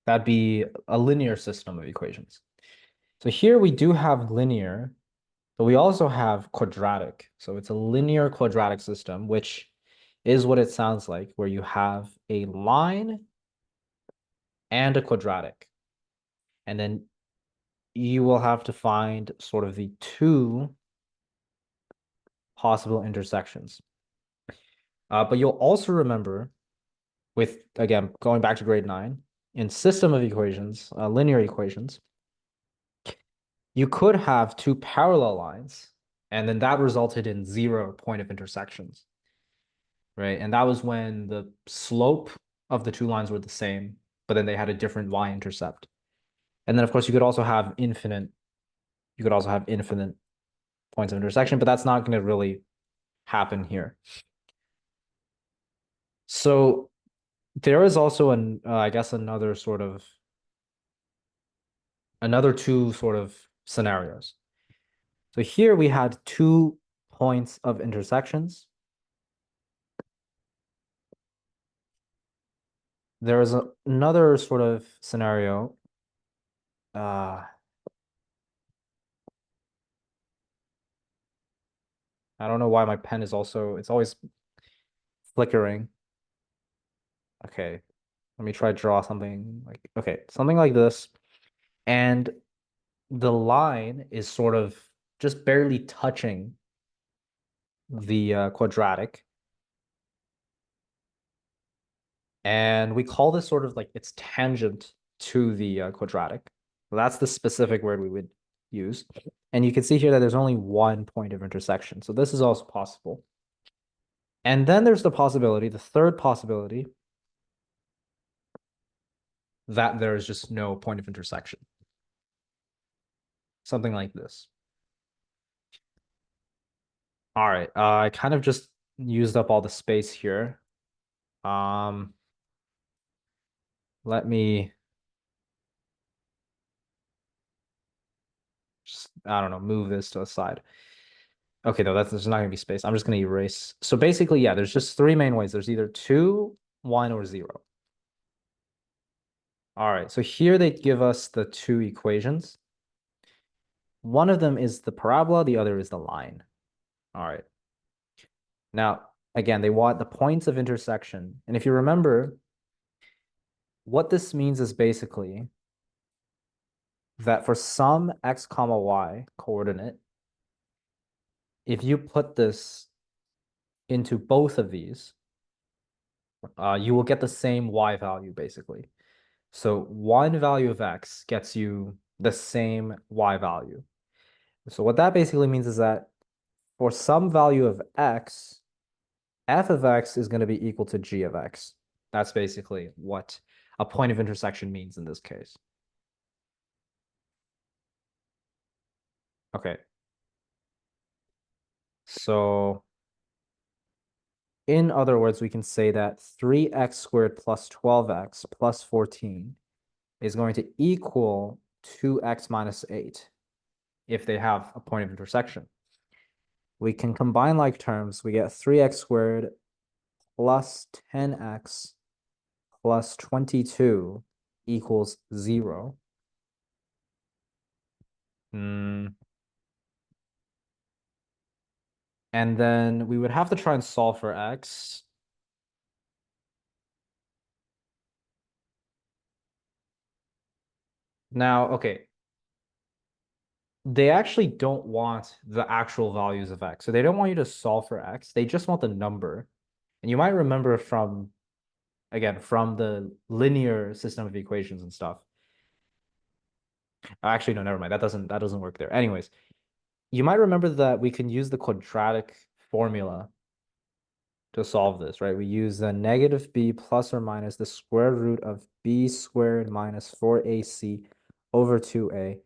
That'd be a linear system of equations. So here we do have linear, but we also have quadratic. So it's a linear quadratic system, which is what it sounds like, where you have a line and a quadratic. And then you will have to find sort of the two possible intersections. But you'll also remember with, again, going back to grade 9, in system of equations, linear equations, you could have two parallel lines, and then that resulted in 0 point of intersections, right? And that was when the slope of the two lines were the same, but then they had a different y-intercept. And then, of course, you could also have infinite points of intersection, but that's not going to really happen here. So there is also I guess another two sort of scenarios. So here we had 2 points of intersections. There is another sort of scenario. I don't know why my pen is it's always flickering. Okay, let me try to draw something something like this. And the line is sort of just barely touching the quadratic. And we call this sort of like its tangent to the quadratic. So that's the specific word we would use. And you can see here that there's only 1 point of intersection. So this is also possible. And then there's the third possibility, that there is just no point of intersection. Something like this. All right, I kind of just used up all the space here. Let me just, I don't know, move this to the side. Okay, no, there's not gonna be space. I'm just gonna erase. So basically, yeah, there's just 3 main ways. There's either 2, 1, or 0. All right, so here they give us the 2 equations. One of them is the parabola, the other is the line. All right. Now, again, they want the points of intersection. And if you remember, what this means is basically that for some x comma y coordinate, if you put this into both of these, you will get the same y value basically. So one value of x gets you the same y value. So what that basically means is that for some value of x, f of x is going to be equal to g of x. That's basically what a point of intersection means in this case. Okay. So in other words, we can say that 3x squared plus 12x plus 14 is going to equal 2x minus 8 if they have a point of intersection. We can combine like terms. We get 3x squared plus 10x plus 22 equals 0. And then we would have to try and solve for x. Now, okay, they actually don't want the actual values of x. So they don't want you to solve for x. They just want the number. And you might remember again, from the linear system of equations and stuff. Actually, no, never mind. That doesn't work there. Anyways, you might remember that we can use the quadratic formula to solve this, right? We use the negative b plus or minus the square root of b squared minus 4ac over 2a.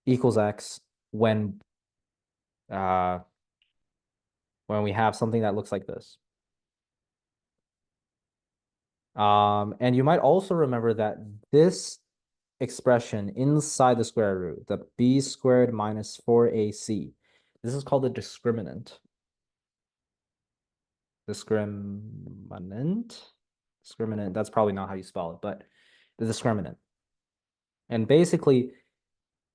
equals x uh, when we have something that looks like this. And you might also remember that this expression inside the square root, the b squared minus 4ac, this is called the discriminant. Discriminant? Discriminant, that's probably not how you spell it, but the discriminant. And basically,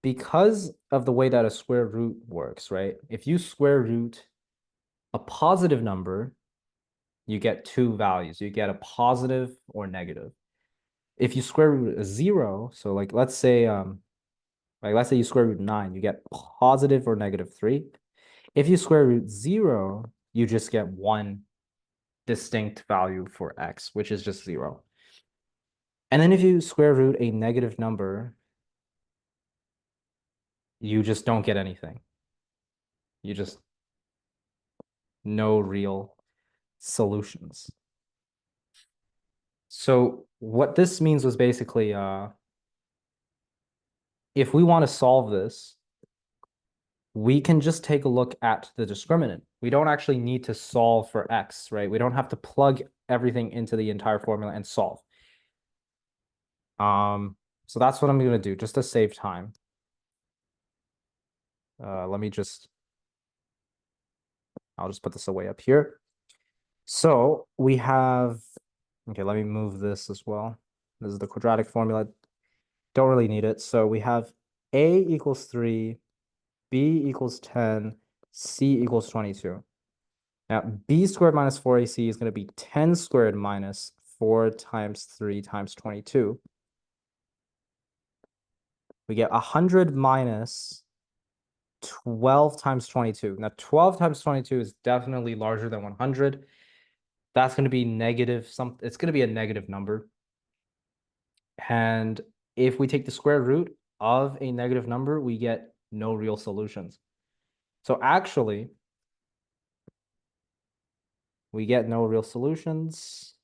because of the way that a square root works, right? If you square root a positive number, you get two values. You get a positive or negative. If you square root a zero, so like let's say you square root 9, you get positive or negative 3. If you square root 0, you just get one distinct value for x, which is just 0. And then if you square root a negative number, you just don't get anything. You just no real solutions. So what this means was basically if we want to solve this, we can just take a look at the discriminant. We don't actually need to solve for x, right? We don't have to plug everything into the entire formula and solve. So that's what I'm going to do just to save time. I'll just put this away up here. So we have, okay, let me move this as well. This is the quadratic formula. Don't really need it. So we have a equals 3, b equals 10, c equals 22. Now, b squared minus 4ac is going to be 10 squared minus 4 times 3 times 22. We get 100 minus 12 times 22. Now, 12 times 22 is definitely larger than 100. That's going to be negative. It's going to be a negative number. And if we take the square root of a negative number, we get no real solutions. So actually, we get no real solutions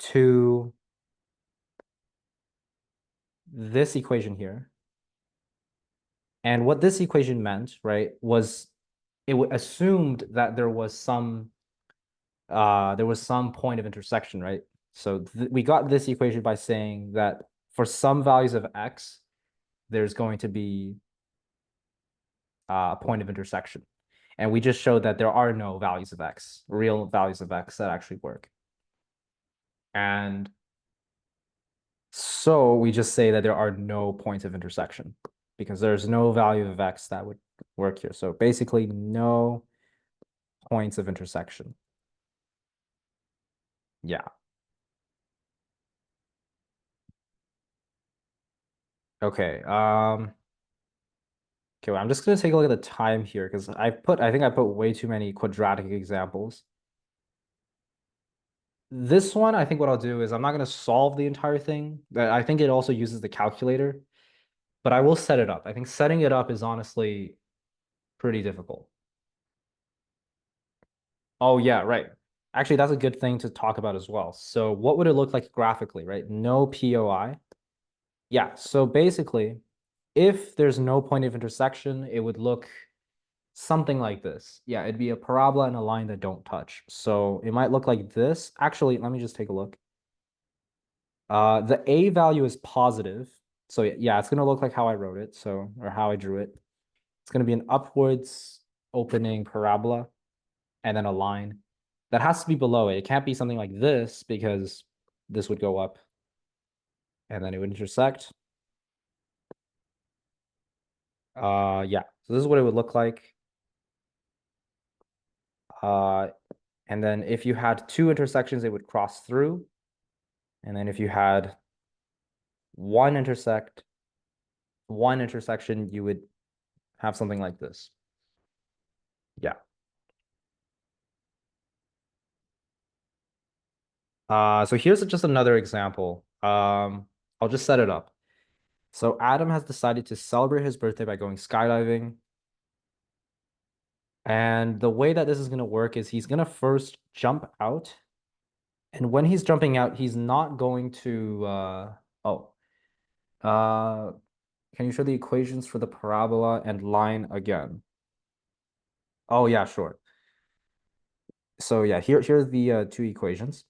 to this equation here. And what this equation meant, right, was it assumed that there was some point of intersection, right? So we got this equation by saying that for some values of x, there's going to be a point of intersection. And we just showed that there are no values of x, real values of x that actually work. And so we just say that there are no points of intersection because there's no value of x that would work here. So basically no points of intersection. Yeah. Okay. Okay, well, I'm just gonna take a look at the time here because I think I put way too many quadratic examples. This one, I think what I'll do is I'm not gonna solve the entire thing. I think it also uses the calculator, but I will set it up. I think setting it up is honestly pretty difficult. Oh yeah, right. Actually, that's a good thing to talk about as well. So what would it look like graphically, right? No POI. Yeah, so basically, if there's no point of intersection, it would look something like this. Yeah, it'd be a parabola and a line that don't touch. So it might look like this. Actually, let me just take a look. The A value is positive. So yeah, it's going to look like how I wrote it. So, or how I drew it. It's going to be an upwards opening parabola and then a line that has to be below it. It can't be something like this because this would go up and then it would intersect. Yeah, so this is what it would look like. Uh, and then if you had two intersections, it would cross through. And then if you had one intersection, you would have something like this. Yeah. So here's just another example. I'll just set it up. So Adam has decided to celebrate his birthday by going skydiving. And the way that this is going to work is he's going to first jump out. And when he's jumping out, he's not going to oh. can you show the equations for the parabola and line again? Oh yeah, sure. So yeah, here are the two equations.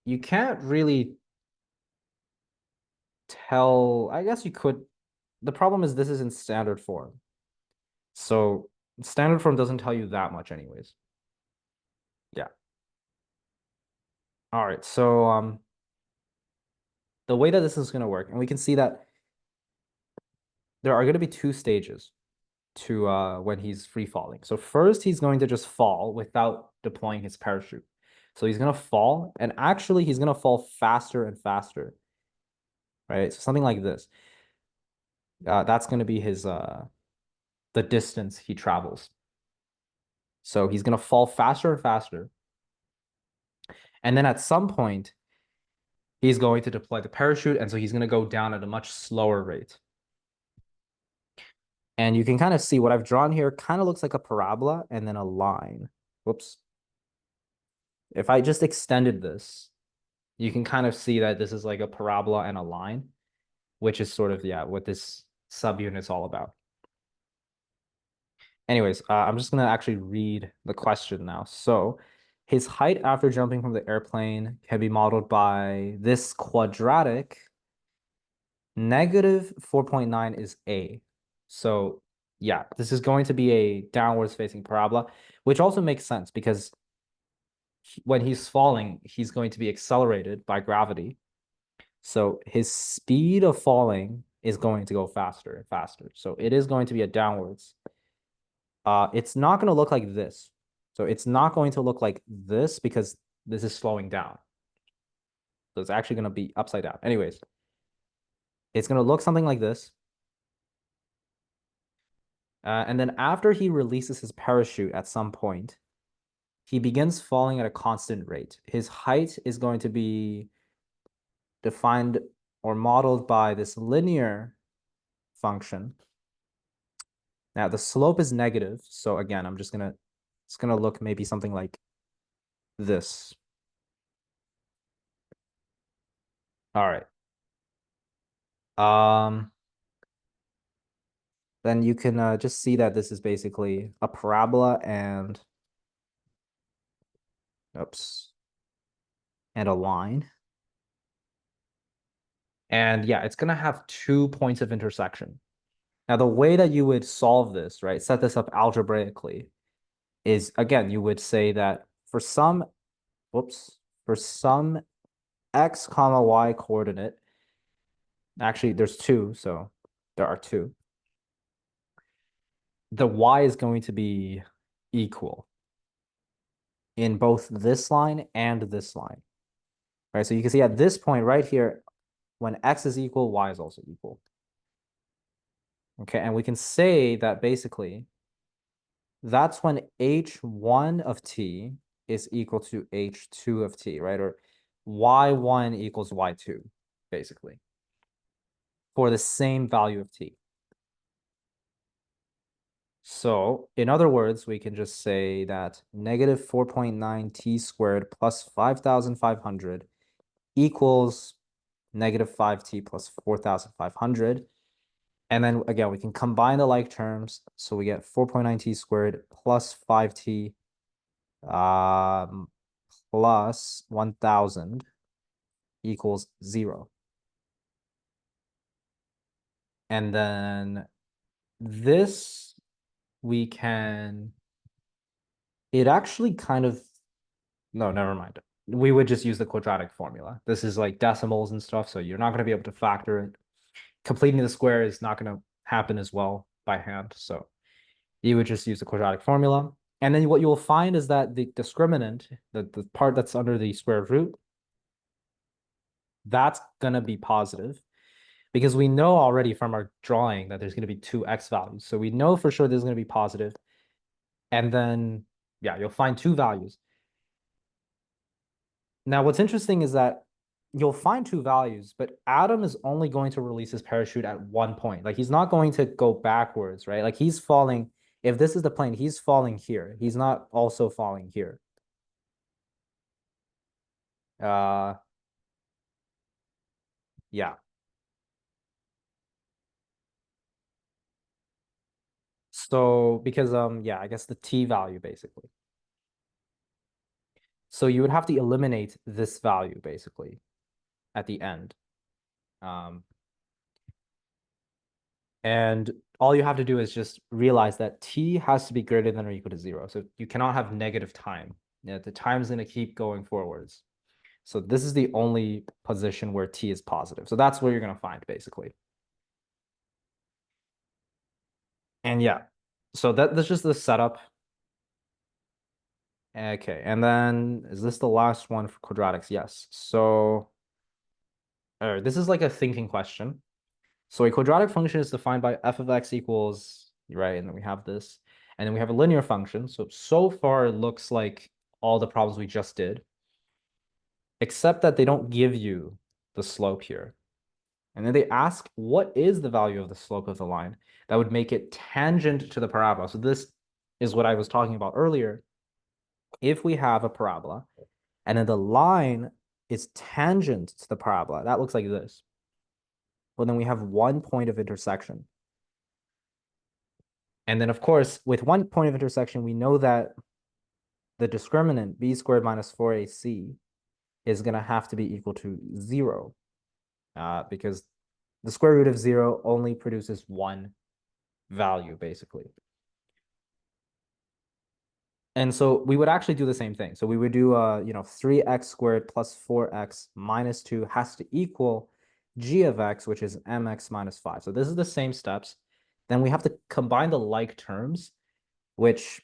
You can't really tell, I guess you could. The problem is this is in standard form. So standard form doesn't tell you that much anyways. Yeah. All right. So the way that this is going to work, and we can see that there are going to be two stages to when he's free falling. So first he's going to just fall without deploying his parachute. So he's going to fall, and actually he's going to fall faster and faster, right? So something like this. That's going to be his the distance he travels. So he's going to fall faster and faster. And then at some point, he's going to deploy the parachute. And so he's going to go down at a much slower rate. And you can kind of see what I've drawn here kind of looks like a parabola and then a line. Whoops. If I just extended this, you can kind of see that this is like a parabola and a line, which is sort of, yeah, what this subunit is all about. Anyways, I'm just going to actually read the question now. So his height after jumping from the airplane can be modeled by this quadratic. Negative 4.9 is A. So yeah, this is going to be a downwards facing parabola, which also makes sense because when he's falling, he's going to be accelerated by gravity. So his speed of falling is going to go faster and faster. So it is going to be a downwards. It's not going to look like this. So it's not going to look like this because this is slowing down. So it's actually going to be upside down. Anyways, it's going to look something like this. And then after he releases his parachute at some point, he begins falling at a constant rate. His height is going to be defined or modeled by this linear function. Now the slope is negative. So again, it's gonna look maybe something like this. All right. Then you can just see that this is basically a parabola and oops, and a line. And yeah, it's gonna have 2 points of intersection. Now, the way that you would solve this, right, set this up algebraically, is again, you would say that for some, whoops, for some x comma y coordinate, actually, there's two, so there are two. The y is going to be equal in both this line and this line, right? So you can see at this point right here, when x is equal, y is also equal. Okay, and we can say that basically that's when h1 of t is equal to h2 of t, right? Or y1 equals y2, basically, for the same value of t. So in other words, we can just say that negative 4.9 t squared plus 5,500 equals negative 5t plus 4,500. And then again, we can combine the like terms. So we get 4.9 t squared plus 5t plus 1,000 equals 0. And then this we can, it actually kind of, no, never mind. We would just use the quadratic formula. This is like decimals and stuff, so you're not going to be able to factor it. Completing the square is not going to happen as well by hand. So you would just use the quadratic formula. And then what you will find is that the discriminant, the part that's under the square root, that's going to be positive because we know already from our drawing that there's going to be two x values. So we know for sure there's going to be positive. And then, yeah, you'll find two values. Now, what's interesting is that you'll find two values, but Adam is only going to release his parachute at one point. Like he's not going to go backwards, right? Like he's falling. If this is the plane, he's falling here. He's not also falling here. Uh, yeah. So because yeah, I guess the t value basically. So you would have to eliminate this value basically at the end. Um, and all you have to do is just realize that t has to be greater than or equal to 0. So you cannot have negative time. Yeah, the time's going to keep going forwards. So this is the only position where t is positive. So that's where you're going to find basically. And yeah, so that's just the setup. Okay, and then is this the last one for quadratics? Yes. So this is like a thinking question. So a quadratic function is defined by f of x equals, right? And then we have this. And then we have a linear function. So far it looks like all the problems we just did, except that they don't give you the slope here. And then they ask, what is the value of the slope of the line that would make it tangent to the parabola? So this is what I was talking about earlier. If we have a parabola and then the line is tangent to the parabola, that looks like this. Well, then we have one point of intersection. And then, of course, with one point of intersection, we know that the discriminant b squared minus 4ac is going to have to be equal to 0 because the square root of 0 only produces one value, basically. And so we would actually do the same thing. So we would do, 3x squared plus 4x minus 2 has to equal g of x, which is mx minus 5. So this is the same steps. Then we have to combine the like terms, which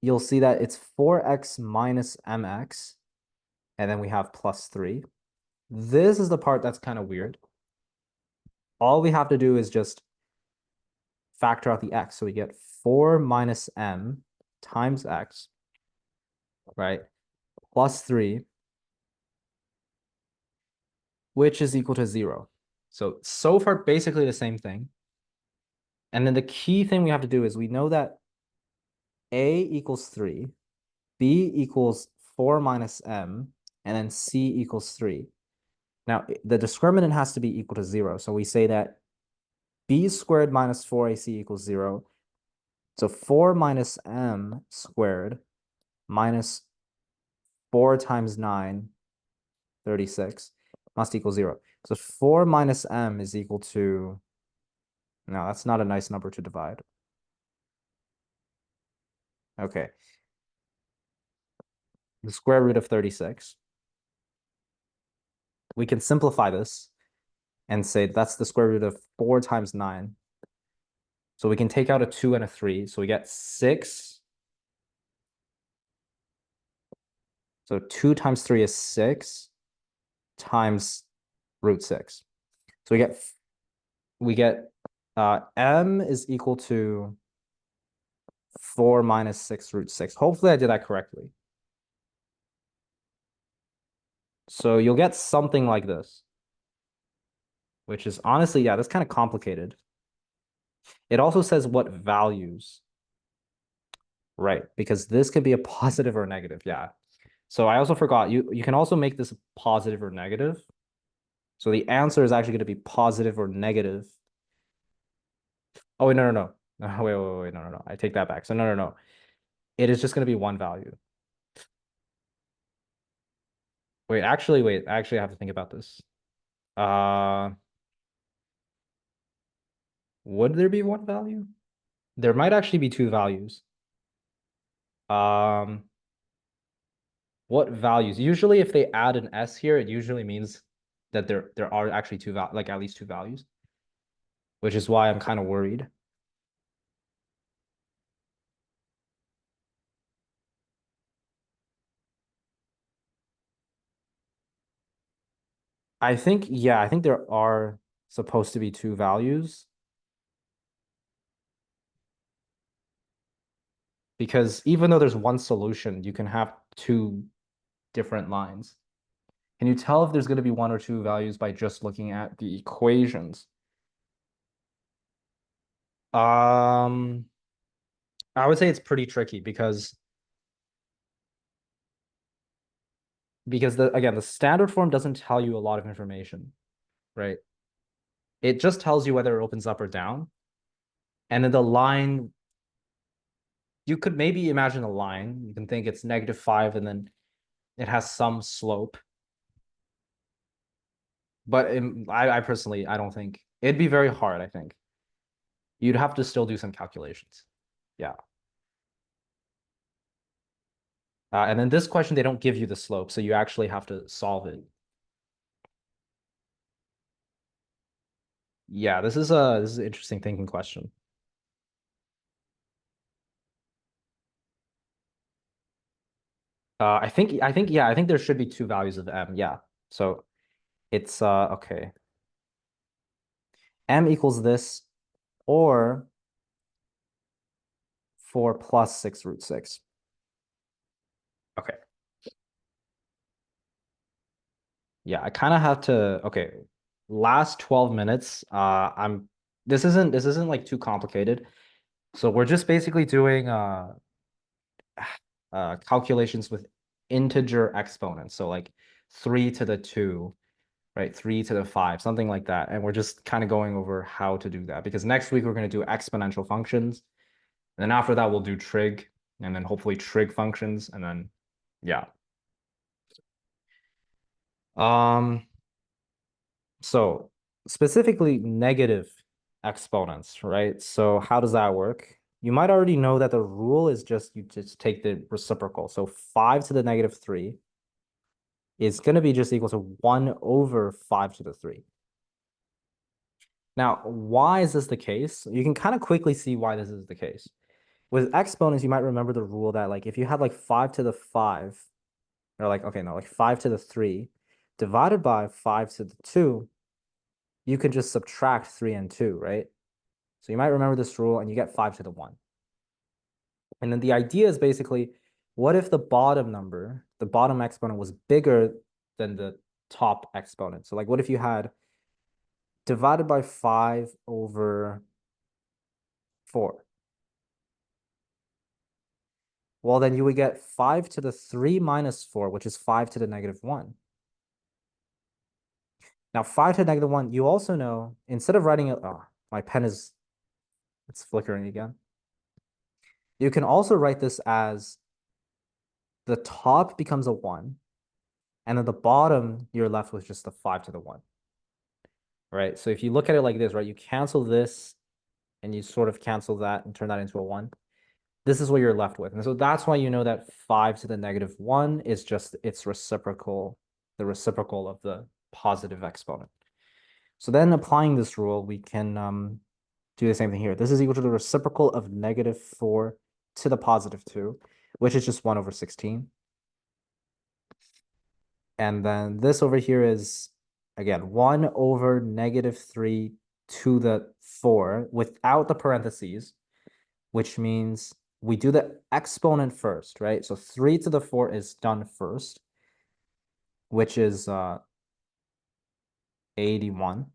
you'll see that it's 4x minus mx, and then we have plus 3. This is the part that's kind of weird. All we have to do is just factor out the x. So we get 4 minus m times x, right, plus 3, which is equal to 0. So far, basically the same thing. And then the key thing we have to do is we know that a equals 3, b equals 4 minus m, and then c equals 3. Now, the discriminant has to be equal to 0. So we say that b squared minus 4ac equals 0. So 4 minus m squared minus 4 times 9, 36, must equal 0. So 4 minus m is equal to, no, that's not a nice number to divide. Okay. The square root of 36. We can simplify this and say that's the square root of 4 times 9. So we can take out a 2 and a 3. So we get 6. So 2 times 3 is 6 times root 6. So we get m is equal to 4 minus 6 root 6. Hopefully I did that correctly. So you'll get something like this, which is honestly, yeah, that's kind of complicated. It also says what values, right? Because this could be a positive or negative, yeah. So I also forgot, you can also make this positive or negative. So the answer is actually going to be positive or negative. Oh, wait, no, no, no. No, wait, no, no, no. I take that back. So no, no, no. It is just going to be one value. Wait, I actually have to think about this. Uh, would there be one value? There might actually be two values. Um, what values? Usually if they add an S here, it usually means that there are actually like at least two values, which is why I'm kind of worried. I think there are supposed to be two values. Because even though there's one solution, you can have two different lines. Can you tell if there's going to be one or two values by just looking at the equations? Um, I would say it's pretty tricky because the standard form doesn't tell you a lot of information, right? It just tells you whether it opens up or down. And then the line, you could maybe imagine a line. You can think it's -5 and then it has some slope. But I personally, I don't think it'd be very hard, I think. You'd have to still do some calculations. Yeah. And then this question, they don't give you the slope, so you actually have to solve it. Yeah, this is an interesting thinking question. I think there should be two values of m. Yeah. So it's okay. M equals this or 4 plus 6 root 6. Okay. Yeah, I kind of have to, okay. Last 12 minutes, this isn't like too complicated. So we're just basically doing calculations with integer exponents. So like 3 to the 2, right? 3 to the 5, something like that. And we're just kind of going over how to do that because next week we're going to do exponential functions. And then after that, we'll do trig and then hopefully trig functions. And then, yeah. Um, so specifically negative exponents, right? So how does that work? You might already know that the rule is just you just take the reciprocal. So 5 to the -3 is going to be just equal to 1 over 5 to the 3. Now, why is this the case? You can kind of quickly see why this is the case. With exponents, you might remember the rule that like if you had like 5 to the 5, or like, okay, no, like 5 to the 3 divided by 5 to the 2, you could just subtract 3 and 2, right? So you might remember this rule and you get 5 to the 1. And then the idea is basically, what if the bottom number, the bottom exponent was bigger than the top exponent? So like what if you had divided by 5 over 4? Well, then you would get 5 to the 3 minus 4, which is 5 to the -1. Now, 5 to the -1, you also know, instead of writing it, oh, my pen is, it's flickering again. You can also write this as the top becomes a 1, and at the bottom, you're left with just the 5 to the 1, right? So if you look at it like this, right, you cancel this, and you sort of cancel that and turn that into a 1. This is what you're left with. And so that's why you know that 5 to the -1 is just its reciprocal, the reciprocal of the positive exponent. So then applying this rule, we can do the same thing here. This is equal to the reciprocal of -4 to the +2, which is just 1 over 16. And then this over here is, again, 1 over -3 to the 4 without the parentheses, which means we do the exponent first, right? So 3 to the 4 is done first, which is 81.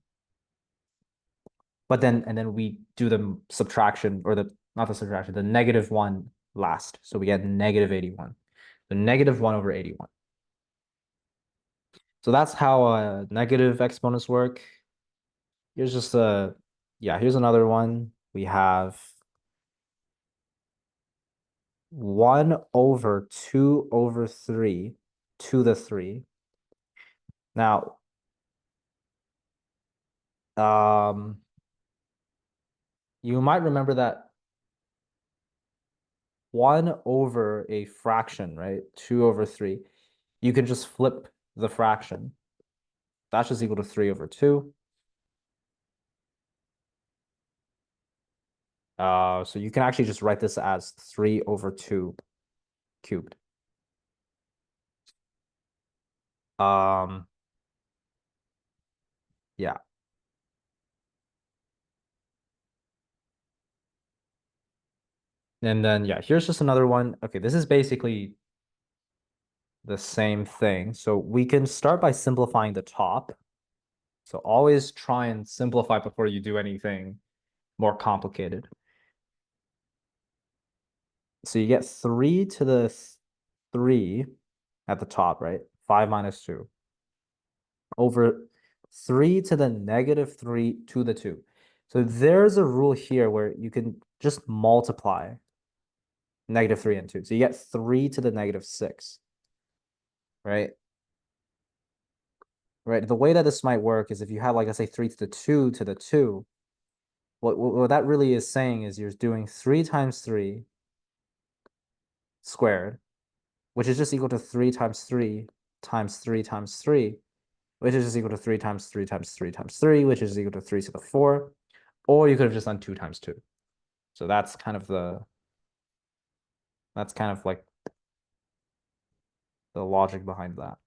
But then, and then we do the subtraction, or the, not the subtraction, the -1 last. So we get -81. The -1 over 81. So that's how negative exponents work. Here's just yeah, here's another one. We have 1 over 2 over 3 to the 3. Now, you might remember that 1 over a fraction, right? 2 over 3. You can just flip the fraction. That's just equal to 3 over 2. So you can actually just write this as 3 over 2 cubed. Um, yeah. And then, yeah, here's just another one. Okay, this is basically the same thing. So we can start by simplifying the top. So always try and simplify before you do anything more complicated. So you get 3 to the 3 at the top, right? 5 minus 2 over 3 to the -3 to the 2. So there's a rule here where you can just multiply -3 and 2. So you get 3 to the -6, right? Right. The way that this might work is if you have, like, let's say 3 to the 2 to the 2, what that really is saying is you're doing 3 times 3 squared, which is just equal to 3 times 3 times 3 times 3, which is just equal to 3 times 3 times 3 times 3, which is equal to 3 to the 4. Or you could have just done 2 times 2. So that's kind of like the logic behind that.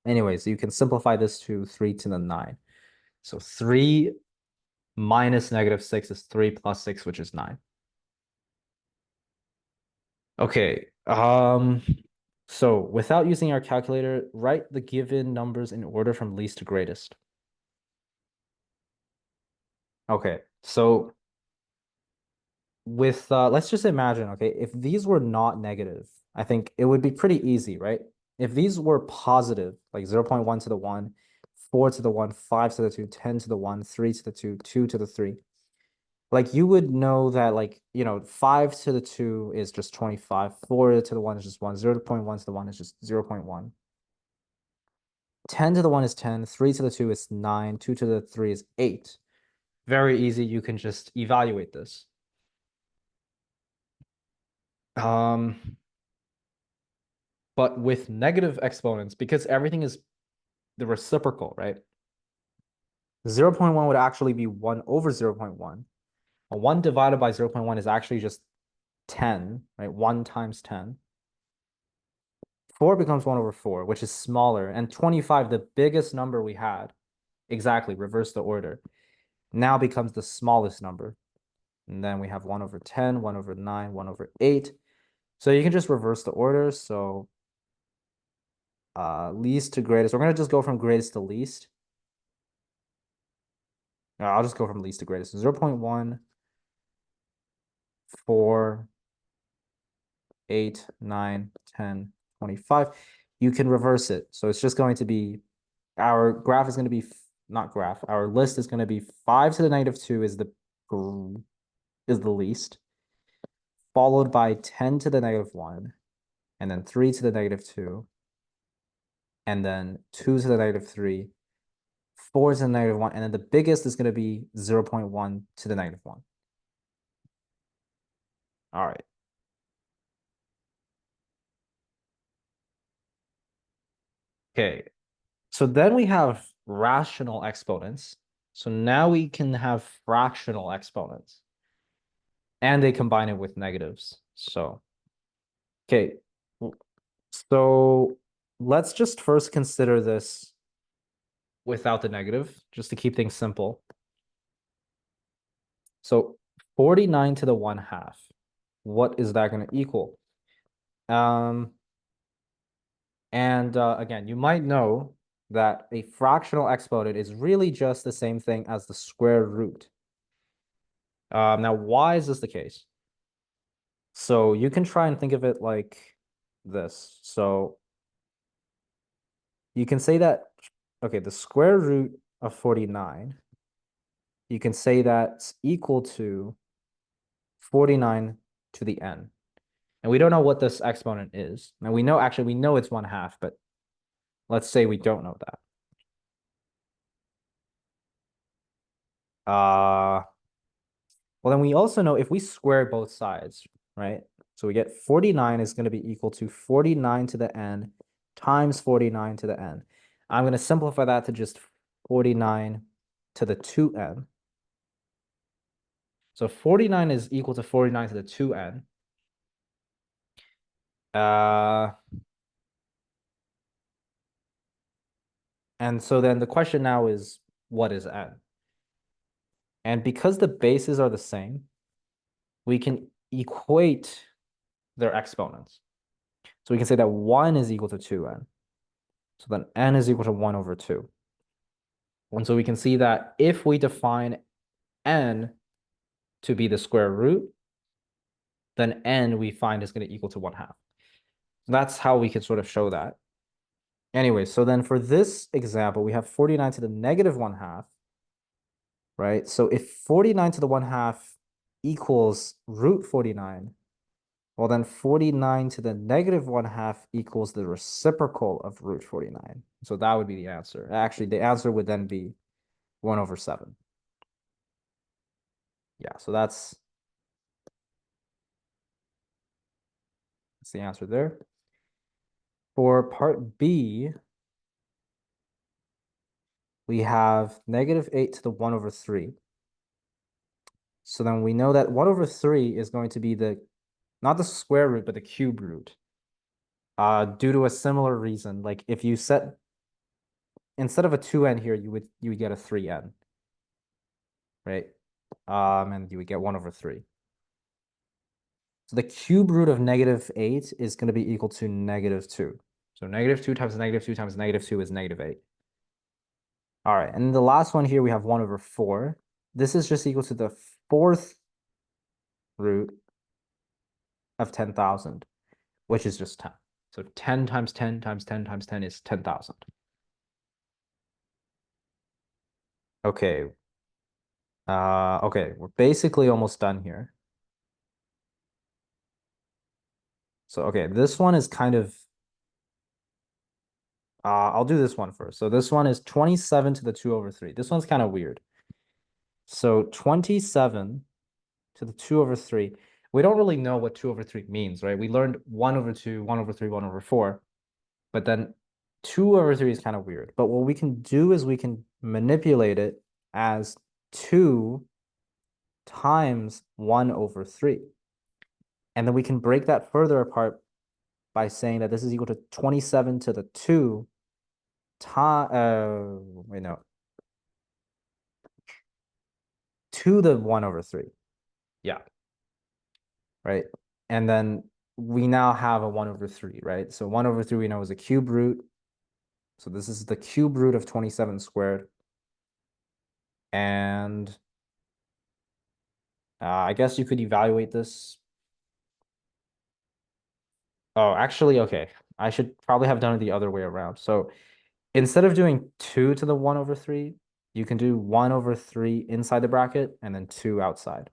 Anyways, you can simplify this to 3 to the 9. So 3 minus -6 is 3 plus 6, which is 9. Okay. So without using our calculator, write the given numbers in order from least to greatest. Okay. So with let's just imagine, okay, if these were not negative, I think it would be pretty easy, right? If these were positive, like 0.1 to the 1, 4 to the 1, 5 to the 2, 10 to the 1, 3 to the 2, 2 to the 3, like you would know that, like, 5 to the 2 is just 25, 4 to the 1 is just 1, 0.1 to the 1 is just 0.1. 10 to the 1 is 10, 3 to the 2 is 9, 2 to the 3 is 8. Very easy, you can just evaluate this. But with negative exponents, because everything is the reciprocal, right? 0.1 would actually be 1 over 0.1. 1 divided by 0.1 is actually just 10, right? 1 times 10. 4 becomes 1 over 4, which is smaller. And 25, the biggest number we had, exactly, reverse the order, now becomes the smallest number. And then we have 1 over 10, 1 over 9, 1 over 8. So you can just reverse the order. So least to greatest. We're going to just go from greatest to least. I'll just go from least to greatest. 0.1, 4, 8, 9, 10, 25. You can reverse it. So it's just going to be, our graph is going to be, not graph, our list is going to be 5 to the -2 is the least, followed by 10 to the -1, and then 3 to the -2, and then 2 to the -3, 4 to the -1, and then the biggest is going to be 0.1 to the -1. All right. Okay. So then we have rational exponents. So now we can have fractional exponents. And they combine it with negatives. So, okay. So let's just first consider this without the negative, just to keep things simple. So 49 to the 1/2. What is that going to equal? And again, you might know that a fractional exponent is really just the same thing as the square root. Now, why is this the case? So you can try and think of it like this. So you can say that, okay, the square root of 49, you can say that's equal to 49 to the n. And we don't know what this exponent is. Now we know, actually, we know it's 1/2, but let's say we don't know that. Well, then we also know if we square both sides, right? So we get 49 is going to be equal to 49 to the n times 49 to the n. I'm going to simplify that to just 49 to the 2n. So 49 is equal to 49 to the 2n. And so then the question now is, what is n? And because the bases are the same, we can equate their exponents. So we can say that 1 is equal to 2n. So then n is equal to 1 over 2. And so we can see that if we define n to be the square root, then n we find is going to equal to 1/2. So that's how we can sort of show that. Anyway, so then for this example, we have 49 to the -1/2. right? So if 49 to the 1/2 equals root 49, well, then 49 to the negative 1/2 equals the reciprocal of root 49. So that would be the answer. Actually, the answer would then be 1/7. Yeah, so that's the answer there. For part B, we have -8 to the 1/3. So then we know that 1/3 is going to be not the square root, but the cube root. Due to a similar reason, like if you set, instead of a 2n here, you would get a 3n, right? And you would get 1/3. So the cube root of -8 is going to be equal to -2. So -2 times -2 times -2 is -8. All right, and the last one here, we have 1/4. This is just equal to the fourth root of 10,000, which is just 10. So 10 times 10 times 10 times 10 is 10,000. Okay. Okay, we're basically almost done here. So, okay, this one is kind of, I'll do this one first. So this one is 27 to the 2/3. This one's kind of weird. So 27 to the 2/3. We don't really know what 2/3 means, right? We learned 1/2, 1/3, 1/4, but then 2/3 is kind of weird. But what we can do is we can manipulate it as 2 times 1/3. And then we can break that further apart by saying that this is equal to 27 to the 2 time, wait, no, to the 1/3. Yeah. Right. And then we now have a 1/3, right? So 1/3 we know is a cube root. So this is the cube root of 27 squared. And I guess you could evaluate this. Oh, actually, okay. I should probably have done it the other way around. So instead of doing 2 to the 1/3, you can do 1/3 inside the bracket and then 2 outside,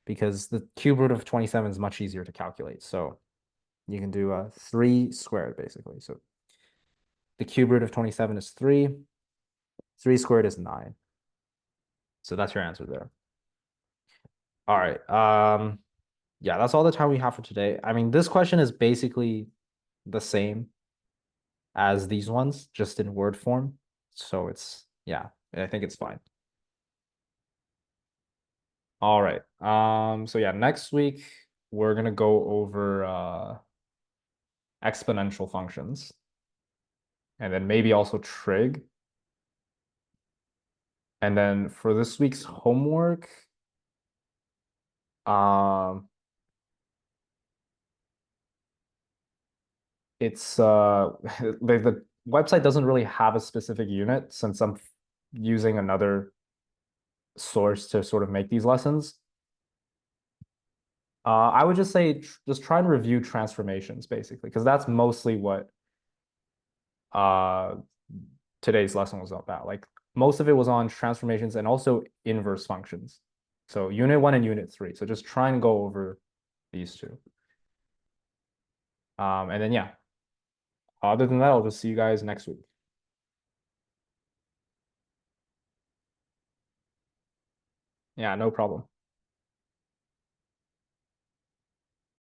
because the cube root of 27 is much easier to calculate. So you can do 3 squared, basically. So the cube root of 27 is 3. 3 squared is 9. So that's your answer there. All right. Yeah, that's all the time we have for today. I mean, this question is basically the same as these ones, just in word form. So it's, yeah, I think it's fine. All right. So yeah, next week we're gonna go over exponential functions, and then maybe also trig. And then for this week's homework, it's the website doesn't really have a specific unit, since I'm using another source to sort of make these lessons. I would just say just try and review transformations, basically, because that's mostly what uh today's lesson was about. Like most of it was on transformations and also inverse functions. So unit 1 and unit 3. So just try and go over these two. And then yeah, other than that, I'll just see you guys next week. Yeah, no problem.